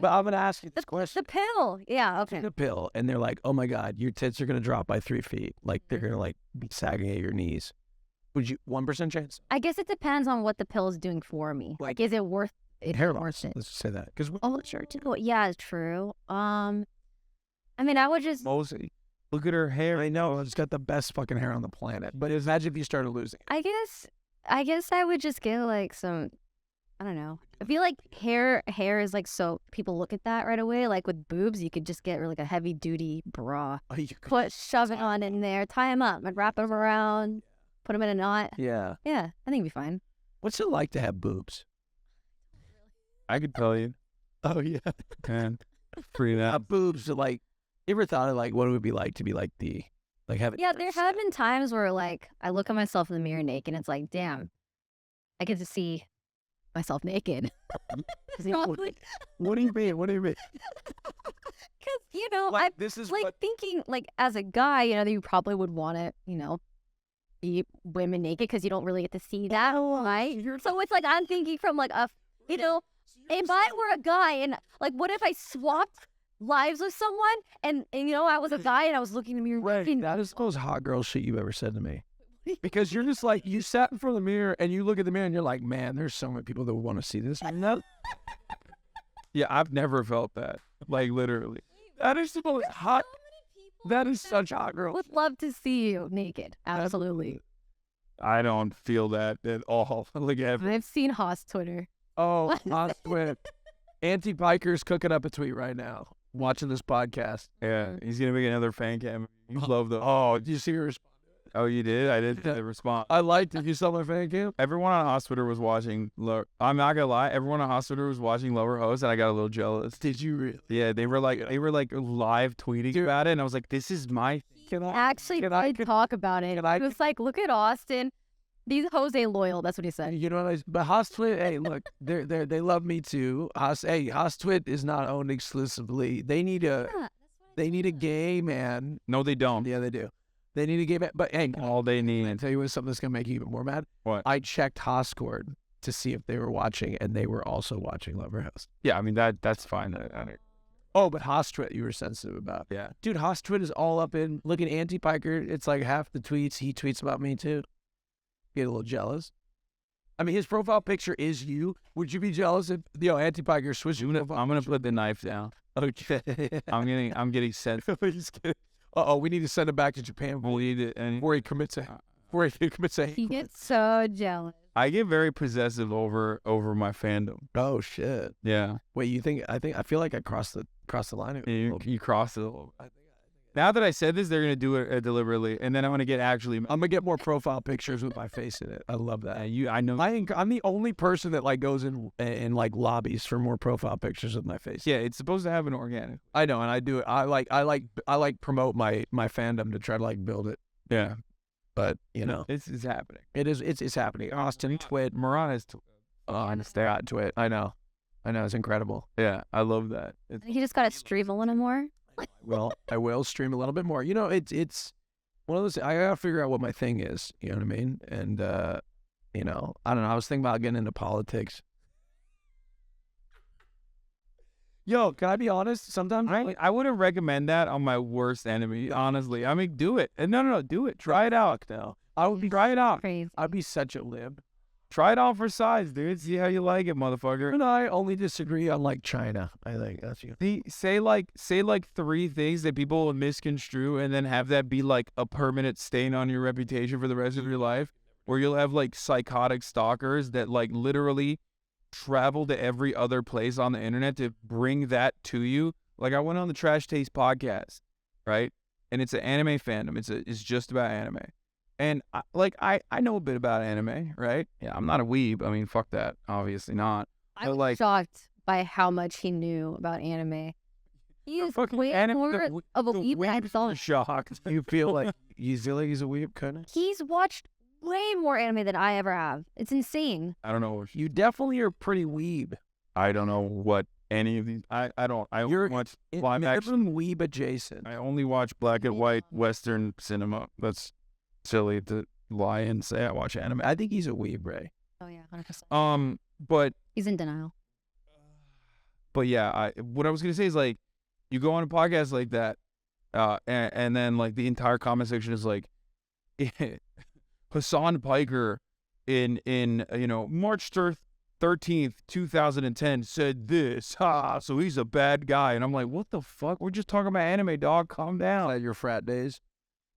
But I'm gonna ask you this The question. pill. Yeah, okay. Take a pill, and they're like, "Oh my God, your tits are gonna drop by 3 feet. Like they're gonna like be sagging at your knees." Would you 1% chance? I guess it depends on what the pill is doing for me. Like, is it worth it? Hair worth loss. it? Let's just say that because Oh, yeah, it's true. I mean, I would just. Mostly. Look at her hair. I know it's got the best fucking hair on the planet. But imagine if you started losing it. I guess I would just get like some. I don't know. I feel like hair is like so people look at that right away. Like with boobs, you could just get like a heavy duty bra, Oh, you could- shove it on in there, tie them up, and wrap them around, put them in a knot. Yeah. Yeah, I think it'd be fine. What's it like to have boobs? I could tell you. Oh yeah. Man, pretty that. Boobs are like. You ever thought of like what it would be like to be like have it? Yeah, there have been times where like I look at myself in the mirror naked, and it's like, damn, I get to see myself naked. What do you mean? What do you mean? Because you know, Like, I'm this is like what thinking like as a guy, you know, that you probably would want to, you know, be women naked because you don't really get to see that, right? So it's like I'm thinking from like a, you know, if I were a guy and like, what if I swapped lives with someone and you know I was a guy and I was looking in the mirror. Right. That is the most hot girl shit you've ever said to me. Because you're just like, you sat in front of the mirror and you look at the mirror and you're like, man, there's so many people that would want to see this. Yeah, I've never felt that. Like literally. That is the most hot. That is such hot girl. Would love to see you naked. Absolutely. I don't feel that at all. Like I've seen Haas Twitter. Oh, Hastwt. Anti-Biker's cooking up a tweet right now, watching this podcast. yeah, he's gonna make another fan cam. You love the. Oh, did you see her response? Oh, you did? I did the response. I liked it. You saw my fan cam? Everyone on Hastwt was watching. I'm not gonna lie. Everyone on Hastwt was watching Lower Host, and I got a little jealous. Did you really? Yeah, they were like live tweeting about it, and I was like, "This is my." Can I? Actually, did talk about it. can I- He was like, look at Austin. These hoes ain't loyal. That's what he said. You know what but Hastwt, hey, look, they love me too. Hastwt is not owned exclusively. They need a gay man. No, they don't. Yeah, they do. They need a gay man. But hey, All they can I need. tell you what, something that's gonna make you even more mad? What? I checked Hastwt to see if they were watching, and they were also watching Lover House. Yeah, I mean that's fine. Oh, but Hastwt you were sensitive about. Yeah. Dude, Hastwt is all up in, look at Anti-Piker. It's like half the tweets. He tweets about me too. Get a little jealous. I mean, his profile picture is you. Would you be jealous if, Anti-Piker switched your profile? I'm gonna put the knife down. Okay. I'm getting sent. Uh-oh, we need to send him back to Japan before he commits a He gets so jealous. I get very possessive over my fandom. Oh shit. Yeah. Wait, I feel like I crossed the line. You crossed it a little bit. Now that I said this, they're gonna do it deliberately, and then I'm gonna get more profile pictures with my face in it. I love that. I know. I'm the only person that like goes in like lobbies for more profile pictures with my face. Yeah, it's supposed to happen organic. I know, and I do it. I like promote my fandom to try to like build it. Yeah, but it's happening. It's happening. Hastwt, Mirana's. I understand. Twit. I know. It's incredible. Yeah, I love that. He just got to stream a little more. Well, I will stream a little bit more. It's one of those. I gotta figure out what my thing is. You know what I mean? And I don't know. I was thinking about getting into politics. Yo, can I be honest? Sometimes I wouldn't recommend that on my worst enemy. Honestly, I mean, do it. And no, do it. Try it out. No, try it out. Crazy. I'd be such a lib. Try it out for size, dude. See how you like it, motherfucker. And I only disagree on like China. I think that's you. Say like 3 things that people will misconstrue, and then have that be like a permanent stain on your reputation for the rest of your life, where you'll have like psychotic stalkers that like literally travel to every other place on the internet to bring that to you. Like I went on the Trash Taste podcast, right? And it's an anime fandom. It's just about anime. And I know a bit about anime, right? Yeah, I'm not a weeb. I mean, fuck that. Obviously not. I was shocked by how much he knew about anime. He is way more of a weeb than I thought. Shocked. You feel like he's a weeb, kind of? He's watched way more anime than I ever have. It's insane. I don't know. You definitely are pretty weeb. I don't know what any of these. I don't. You're watch minimum weeb adjacent. I only watch black and white Western cinema. That's silly to lie and say I watch anime. I think he's a weeb, Ray. Oh yeah, 100%. But he's in denial. But yeah, what I was gonna say is like, you go on a podcast like that, and then like the entire comment section is like, Hasan Piker in March 13th, 2010 said this, so he's a bad guy, and I'm like, what the fuck? We're just talking about anime, dog. Calm down. At your frat days.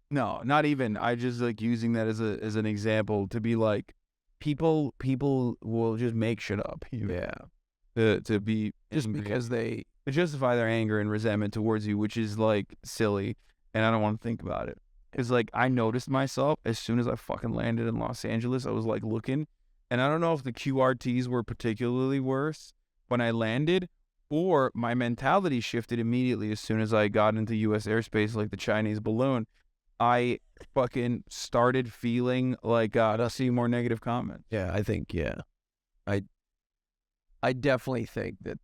No, not even. I just like using that as an example to be like, people will just make shit up. Yeah. To be just because they justify their anger and resentment towards you, which is like silly, and I don't want to think about it. Cause like I noticed myself as soon as I fucking landed in Los Angeles, I was like looking, and I don't know if the QRTs were particularly worse when I landed, or my mentality shifted immediately as soon as I got into U.S. airspace, like the Chinese balloon. I fucking started feeling like to see more negative comments. Yeah, I think, yeah. I definitely think that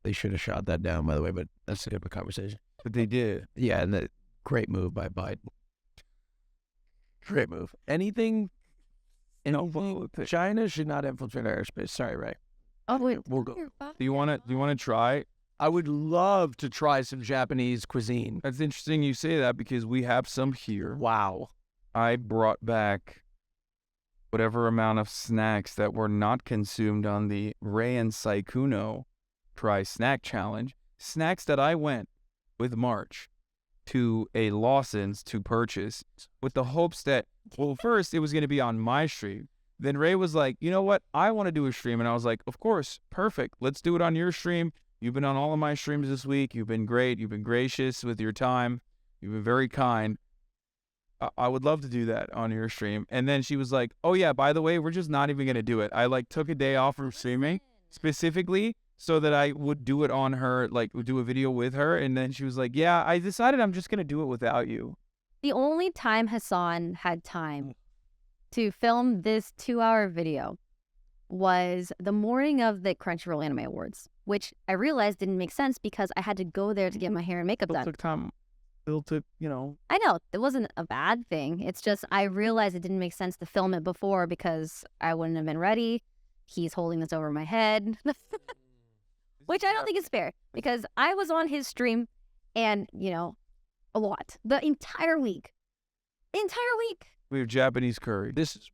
they should have shot that down, by the way, but that's a different conversation. But they did. Yeah, and that great move by Biden. Great move. Anything China should not infiltrate our airspace. Sorry, Ray. Oh wait, we'll go. Do you want to try? I would love to try some Japanese cuisine. That's interesting you say that because we have some here. Wow. I brought back whatever amount of snacks that were not consumed on the Ray and Saikuno Try Snack Challenge. Snacks that I went with March to a Lawson's to purchase with the hopes that, well, first it was going to be on my stream. Then Ray was like, you know what? I want to do a stream. And I was like, of course, perfect. Let's do it on your stream. You've been on all of my streams this week. You've been great. You've been gracious with your time. You've been very kind. I would love to do that on your stream. And then she was like, oh yeah, by the way, we're just not even going to do it. I like took a day off from streaming specifically so that I would do it on her, like do a video with her. And then she was like, yeah, I decided I'm just going to do it without you. The only time Hasan had time to film this 2-hour video was the morning of the Crunchyroll Anime Awards, which I realized didn't make sense because I had to go there to get my hair and makeup done. It took time. It took, I know. It wasn't a bad thing. It's just I realized it didn't make sense to film it before because I wouldn't have been ready. he's holding this over my head, which I don't think is fair because I was on his stream and, a lot. The entire week. We have Japanese curry. This is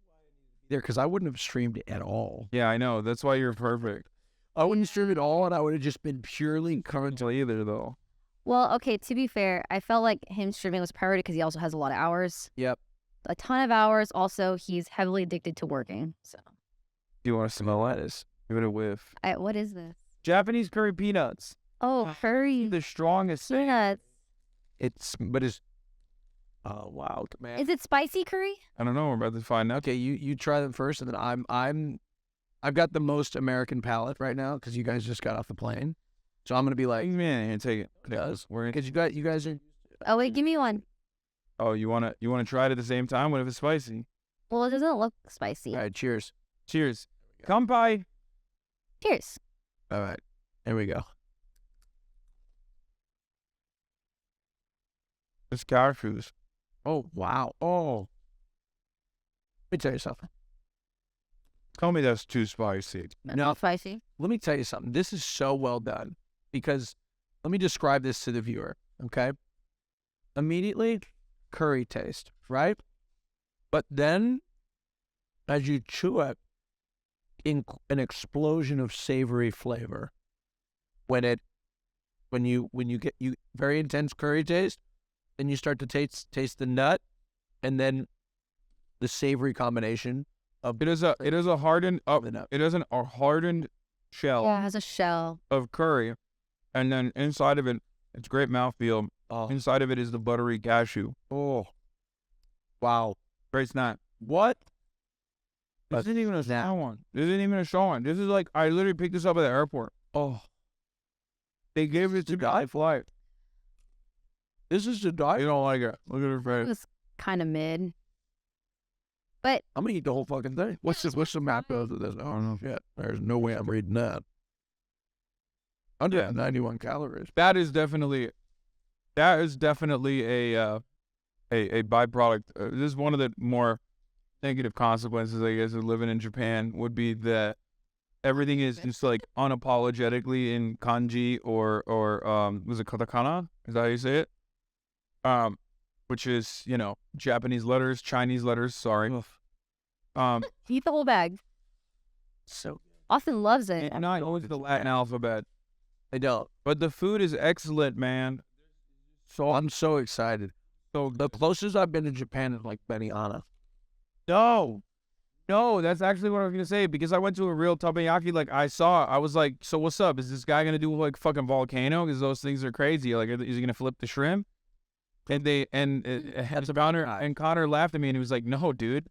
there because I wouldn't have streamed at all. Yeah, I know. That's why you're perfect. I wouldn't stream at all, and I would have just been purely Until either, though. Well, okay, to be fair, I felt like him streaming was priority because he also has a lot of hours. Yep. A ton of hours. Also, he's heavily addicted to working. So. Do you want to smell lettuce? Give it a whiff. What is this? Japanese curry peanuts. Oh, curry. The strongest thing. Peanuts. Oh wow, man. Is it spicy curry? I don't know. We're about to find out. Okay, you try them first, and then I've got the most American palate right now because you guys just got off the plane, so I'm gonna be like, man, here, take it. because We're in. you guys are. Oh wait, give me one. Oh, you wanna try it at the same time? What if it's spicy? Well, it doesn't look spicy. All right, cheers. Cheers. Kanpai. Cheers. All right, there we go. It's cashews. Oh wow. Oh, let me tell you something. Tell me that's too spicy. No, Spicy. let me tell you something. This is so well done because let me describe this to the viewer, okay? Immediately, curry taste, right? But then, as you chew it, an explosion of savory flavor. When you get very intense curry taste, then you start to taste the nut, and then the savory combination. It is a hardened shell Yeah, it has a shell. of curry, and then inside of it, it's great mouthfeel. Oh, Inside of it is the buttery cashew. oh, wow. Great snack. What? This isn't even a show one. This isn't even a show one. This is like I literally picked this up at the airport. Oh, They gave it to me on flight. this is the diet. You don't like it. Look at her It face. was kind of mid. I'm gonna eat the whole fucking thing. What's the macros of this? I don't know. Shit, there's no way I'm reading that. Under 91 calories. That is definitely a byproduct. This is one of the more negative consequences, I guess, of living in Japan would be that everything is just like unapologetically in kanji or was it katakana? Is that how you say it? Which is, Japanese letters, Chinese letters, sorry. Eat the whole bag. So Austin loves it. And not always the Latin alphabet. I don't. But the food is excellent, man. So I'm so excited. So the closest I've been to Japan is like Benihana. No, that's actually what I was going to say, because I went to a real teppanyaki, I was like, so what's up? Is this guy going to do like fucking volcano? Because those things are crazy. Like, is he going to flip the shrimp? And Connor laughed at me and he was like, no, dude.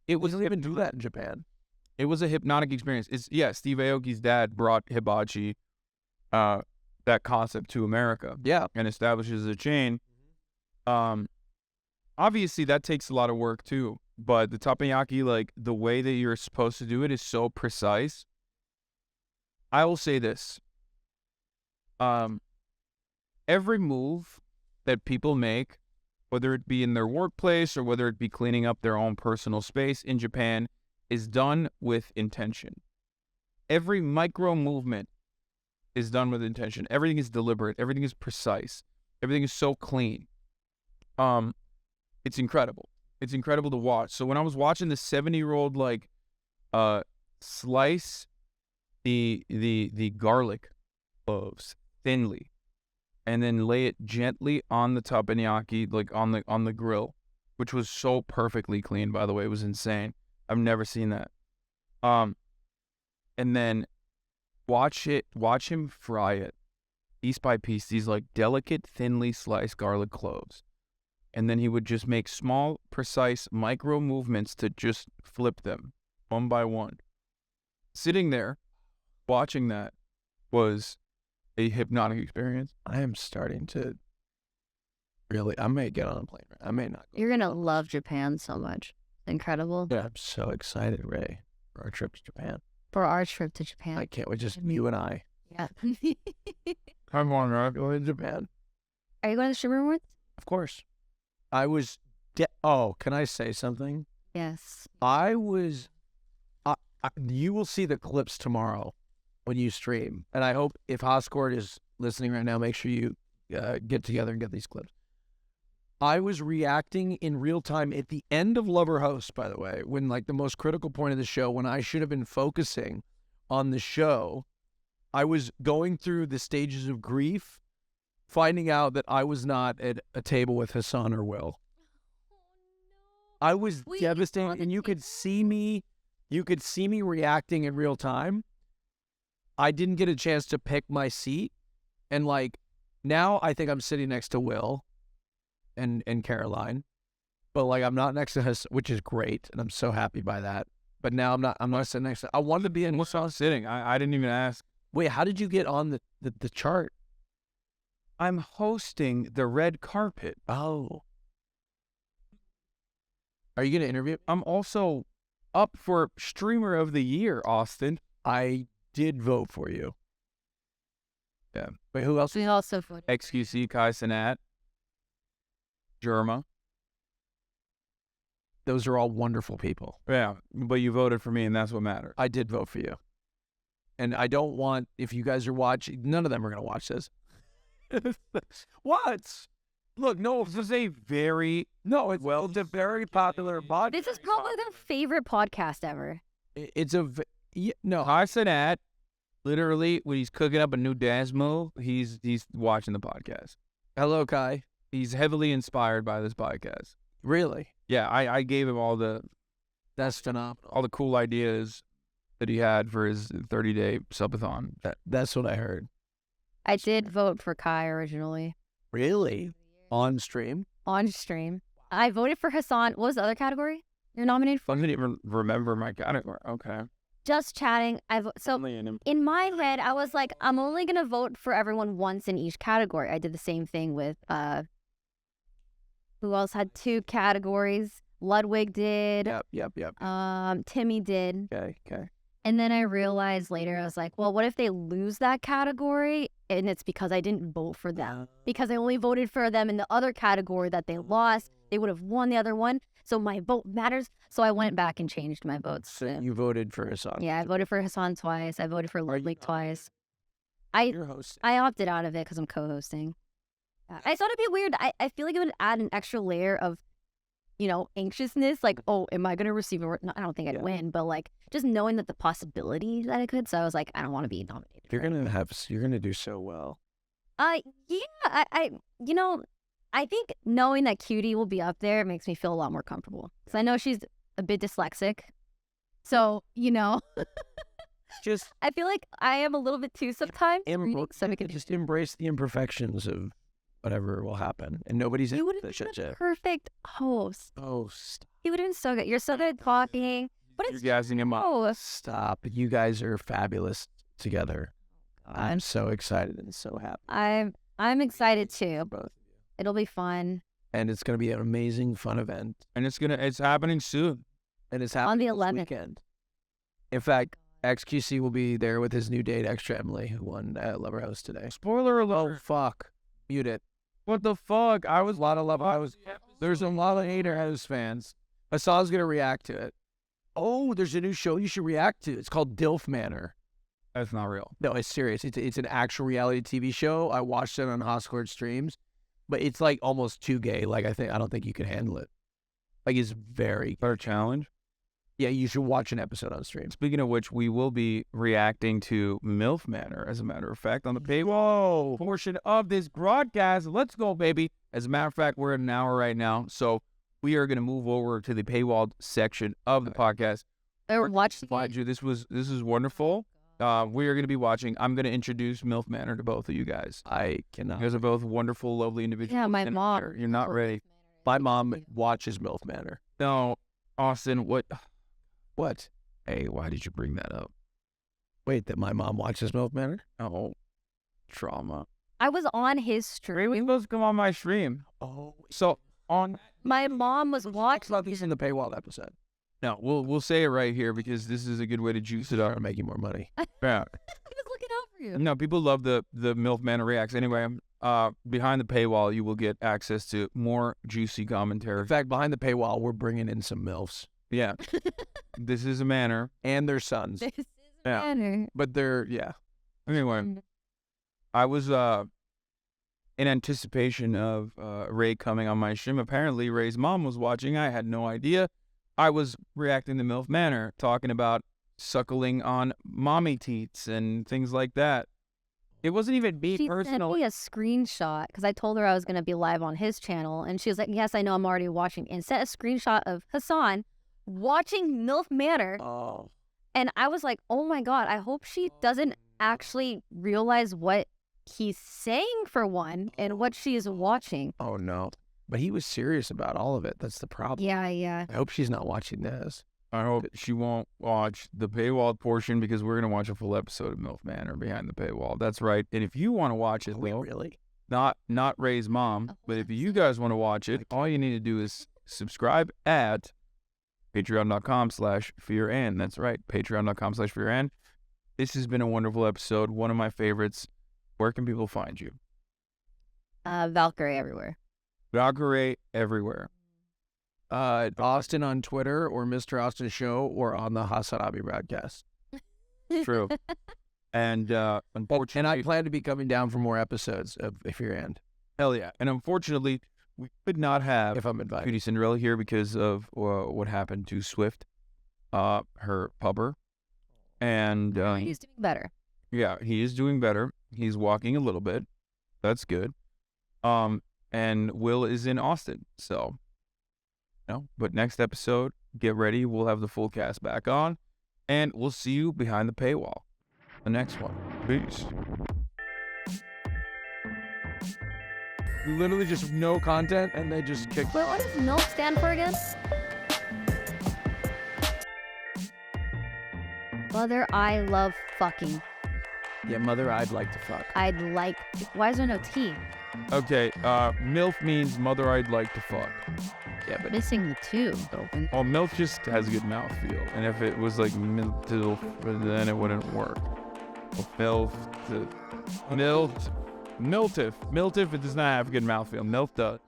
It was Doesn't even do that in Japan. It was a hypnotic experience. Steve Aoki's dad brought hibachi, that concept to America. Yeah. And establishes a chain. Obviously that takes a lot of work too, but the teppanyaki, like the way that you're supposed to do it is so precise. I will say this. Every move that people make, whether it be in their workplace or whether it be cleaning up their own personal space in Japan, is done with intention. Every micro movement is done with intention. Everything is deliberate. Everything is precise. Everything is so clean. It's incredible. It's incredible to watch. So when I was watching the 70-year-old slice the garlic cloves thinly, and then lay it gently on the teppanyaki, like on the grill, which was so perfectly clean, by the way. It was insane. I've never seen that. And then watch him fry it piece by piece, these like delicate, thinly sliced garlic cloves. And then he would just make small, precise micro movements to just flip them one by one. Sitting there, watching that was a hypnotic experience. I am starting to really, I may get on a plane. I may not. You're going to love Japan so much. Incredible. Yeah, I'm so excited, Ray, for our trip to Japan. For our trip to Japan. I can't wait, just you and I. Yeah. I'm on, right? Going to Japan. Are you going to the Sugar Awards? Of course. I was, can I say something? Yes. I was, You will see the clips tomorrow when you stream. And I hope if Hastwt is listening right now, make sure you get together and get these clips. I was reacting in real time at the end of Lover Host, by the way, when like the most critical point of the show, when I should have been focusing on the show, I was going through the stages of grief, finding out that I was not at a table with Hasan or Will. I was devastated, and you could see me reacting in real time. I didn't get a chance to pick my seat, and like now I think I'm sitting next to Will and Caroline, but like I'm not next to Hasan, which is great, and I'm so happy by that. But now I'm not sitting next to. I wanted to be in. What's I sitting? I didn't even ask. Wait, how did you get on the chart? I'm hosting the red carpet. Oh. Are you going to interview? I'm also up for Streamer of the Year, Austin. I did vote for you. Yeah. Wait, who else? We also voted. XQC, Cuisine, Germa. Those are all wonderful people. Yeah, but you voted for me, and that's what matters. I did vote for you. And I don't want, if you guys are watching, none of them are going to watch this. What? Look, no, this is a very it's a very popular podcast. This is probably their favorite podcast ever. It's a no. Cuisine, literally, when he's cooking up a new dance move, he's watching the podcast. Hello, Kai. He's heavily inspired by this podcast. Really? Yeah, I gave him all the That's phenomenal. all the cool ideas that he had for his 30-day subathon. That's what I heard. I did vote for Kai originally. Really? On stream? On stream. I voted for Hasan. What was the other category you're nominated for? I didn't even remember my category. Okay. Just chatting. So in my head, I was like, I'm only going to vote for everyone once in each category. I did the same thing with, who else had 2 categories? Ludwig did. Yep. Timmy did. Okay. And then I realized later, I was like, well, what if they lose that category? And it's because I didn't vote for them. Because I only voted for them in the other category that they lost. They would have won the other one. So my vote matters. So I went back and changed my votes. So you voted for Hasan? Yeah, I voted for Hasan twice. I voted for Ludwig twice. You're hosting. I opted out of it because I'm co-hosting. I thought it'd be weird. I feel like it would add an extra layer of, anxiousness. Like, oh, am I going to receive a... No, I don't think I'd win, but like just knowing that the possibility that I could. So I was like, I don't want to be nominated. You're gonna do so well. Yeah, I think knowing that Cutie will be up there makes me feel a lot more comfortable. Because I know she's a bit dyslexic. So, Just I feel like I am a little bit too sometimes. just embrace the imperfections of whatever will happen. And nobody's You would have been a perfect host. Oh, stop. You would have been so good. You're so good at talking. But it's You're gassing him up. Stop. You guys are fabulous together. I'm so excited and so happy. I'm excited too. Both of you. It'll be fun. And it's going to be an amazing, fun event. And it's happening soon. And it's happening on the 11th. this weekend. In fact, XQC will be there with his new date, Extra Emily, who won Lover House today. Spoiler alert. Oh, fuck. Mute it. What the fuck? There's a lot of hater house fans. Hasan's going to react to it. Oh, there's a new show you should react to. It's called DILF Manor. That's not real. No, it's serious. It's an actual reality TV show. I watched it on Hastwt streams, but it's like almost too gay. Like I don't think you can handle it. Like it's very Better challenge. Yeah, you should watch an episode on stream. Speaking of which, we will be reacting to Milf Manor, as a matter of fact, on the paywall portion of this broadcast. Let's go, baby. As a matter of fact, we're at an hour right now, so we are going to move over to the paywalled section of the podcast. Watch you. This is wonderful. We are going to be watching. I'm going to introduce Milf Manor to both of you guys. I cannot. You guys are both wonderful, lovely individuals. Yeah, my mom. You're not ready. My mom watches Milf Manor. No, Austin, what? What? Hey, why did you bring that up? Wait, that my mom watches Milf Manor? Oh, trauma. I was on his stream. He was come on my stream. Oh, So on. My mom was watching. about these in the paywall episode. No, we'll say it right here because this is a good way to juice it up. Start making more money. Yeah. He was looking out for you. No, people love the Milf Manor reacts. Anyway, behind the paywall, you will get access to more juicy commentary. In fact, behind the paywall, we're bringing in some MILFs. Yeah. This is a manor. and their sons. This is Yeah. Manor. But they're, yeah. Anyway, I was in anticipation of Ray coming on my stream. Apparently, Ray's mom was watching. I had no idea. I was reacting to Milf Manor, talking about suckling on mommy teats and things like that. It wasn't even me She sent personally. me a screenshot because I told her I was going to be live on his channel. And she was like, yes, I know, I'm already watching. And sent a screenshot of Hasan watching MILF Manor. Oh. And I was like, oh my God, I hope she doesn't actually realize what he's saying for one and what she is watching. Oh, no. But he was serious about all of it. That's the problem. Yeah. I hope she's not watching this. I hope she won't watch the paywall portion because we're going to watch a full episode of Milf Manor behind the paywall. That's right. And if you want to watch it, Wait, though, really? not Ray's mom, but if you guys want to watch it, all you need to do is subscribe at patreon.com/fearan. That's right, patreon.com/fearan. This has been a wonderful episode, one of my favorites. Where can people find you? Valkyrae everywhere. Valkyrae everywhere. Austin on Twitter or Mr. Austin Show or on the Hasanabi broadcast. True. And unfortunately, And I plan to be coming down for more episodes of If You're And, hell yeah. And unfortunately, we could not have if I'm invited. Cutie Cinderella here because of what happened to Swift, her pupper. And He's doing better. yeah, he is doing better. He's walking a little bit. That's good. And Will is in Austin. So, but next episode, get ready. We'll have the full cast back on. And we'll see you behind the paywall. The next one. Peace. Literally just no content, and they just kick. Wait, what does MILF stand for again? Mother, I love fucking. Yeah, mother, I'd like to fuck. I'd like. Why is there no T? Okay, MILF means mother I'd like to fuck. Yeah, but Missing the two. Oh, MILF just has a good mouthfeel. And if it was like MILF, then it wouldn't work. MILF, it does not have a good mouthfeel. MILF does.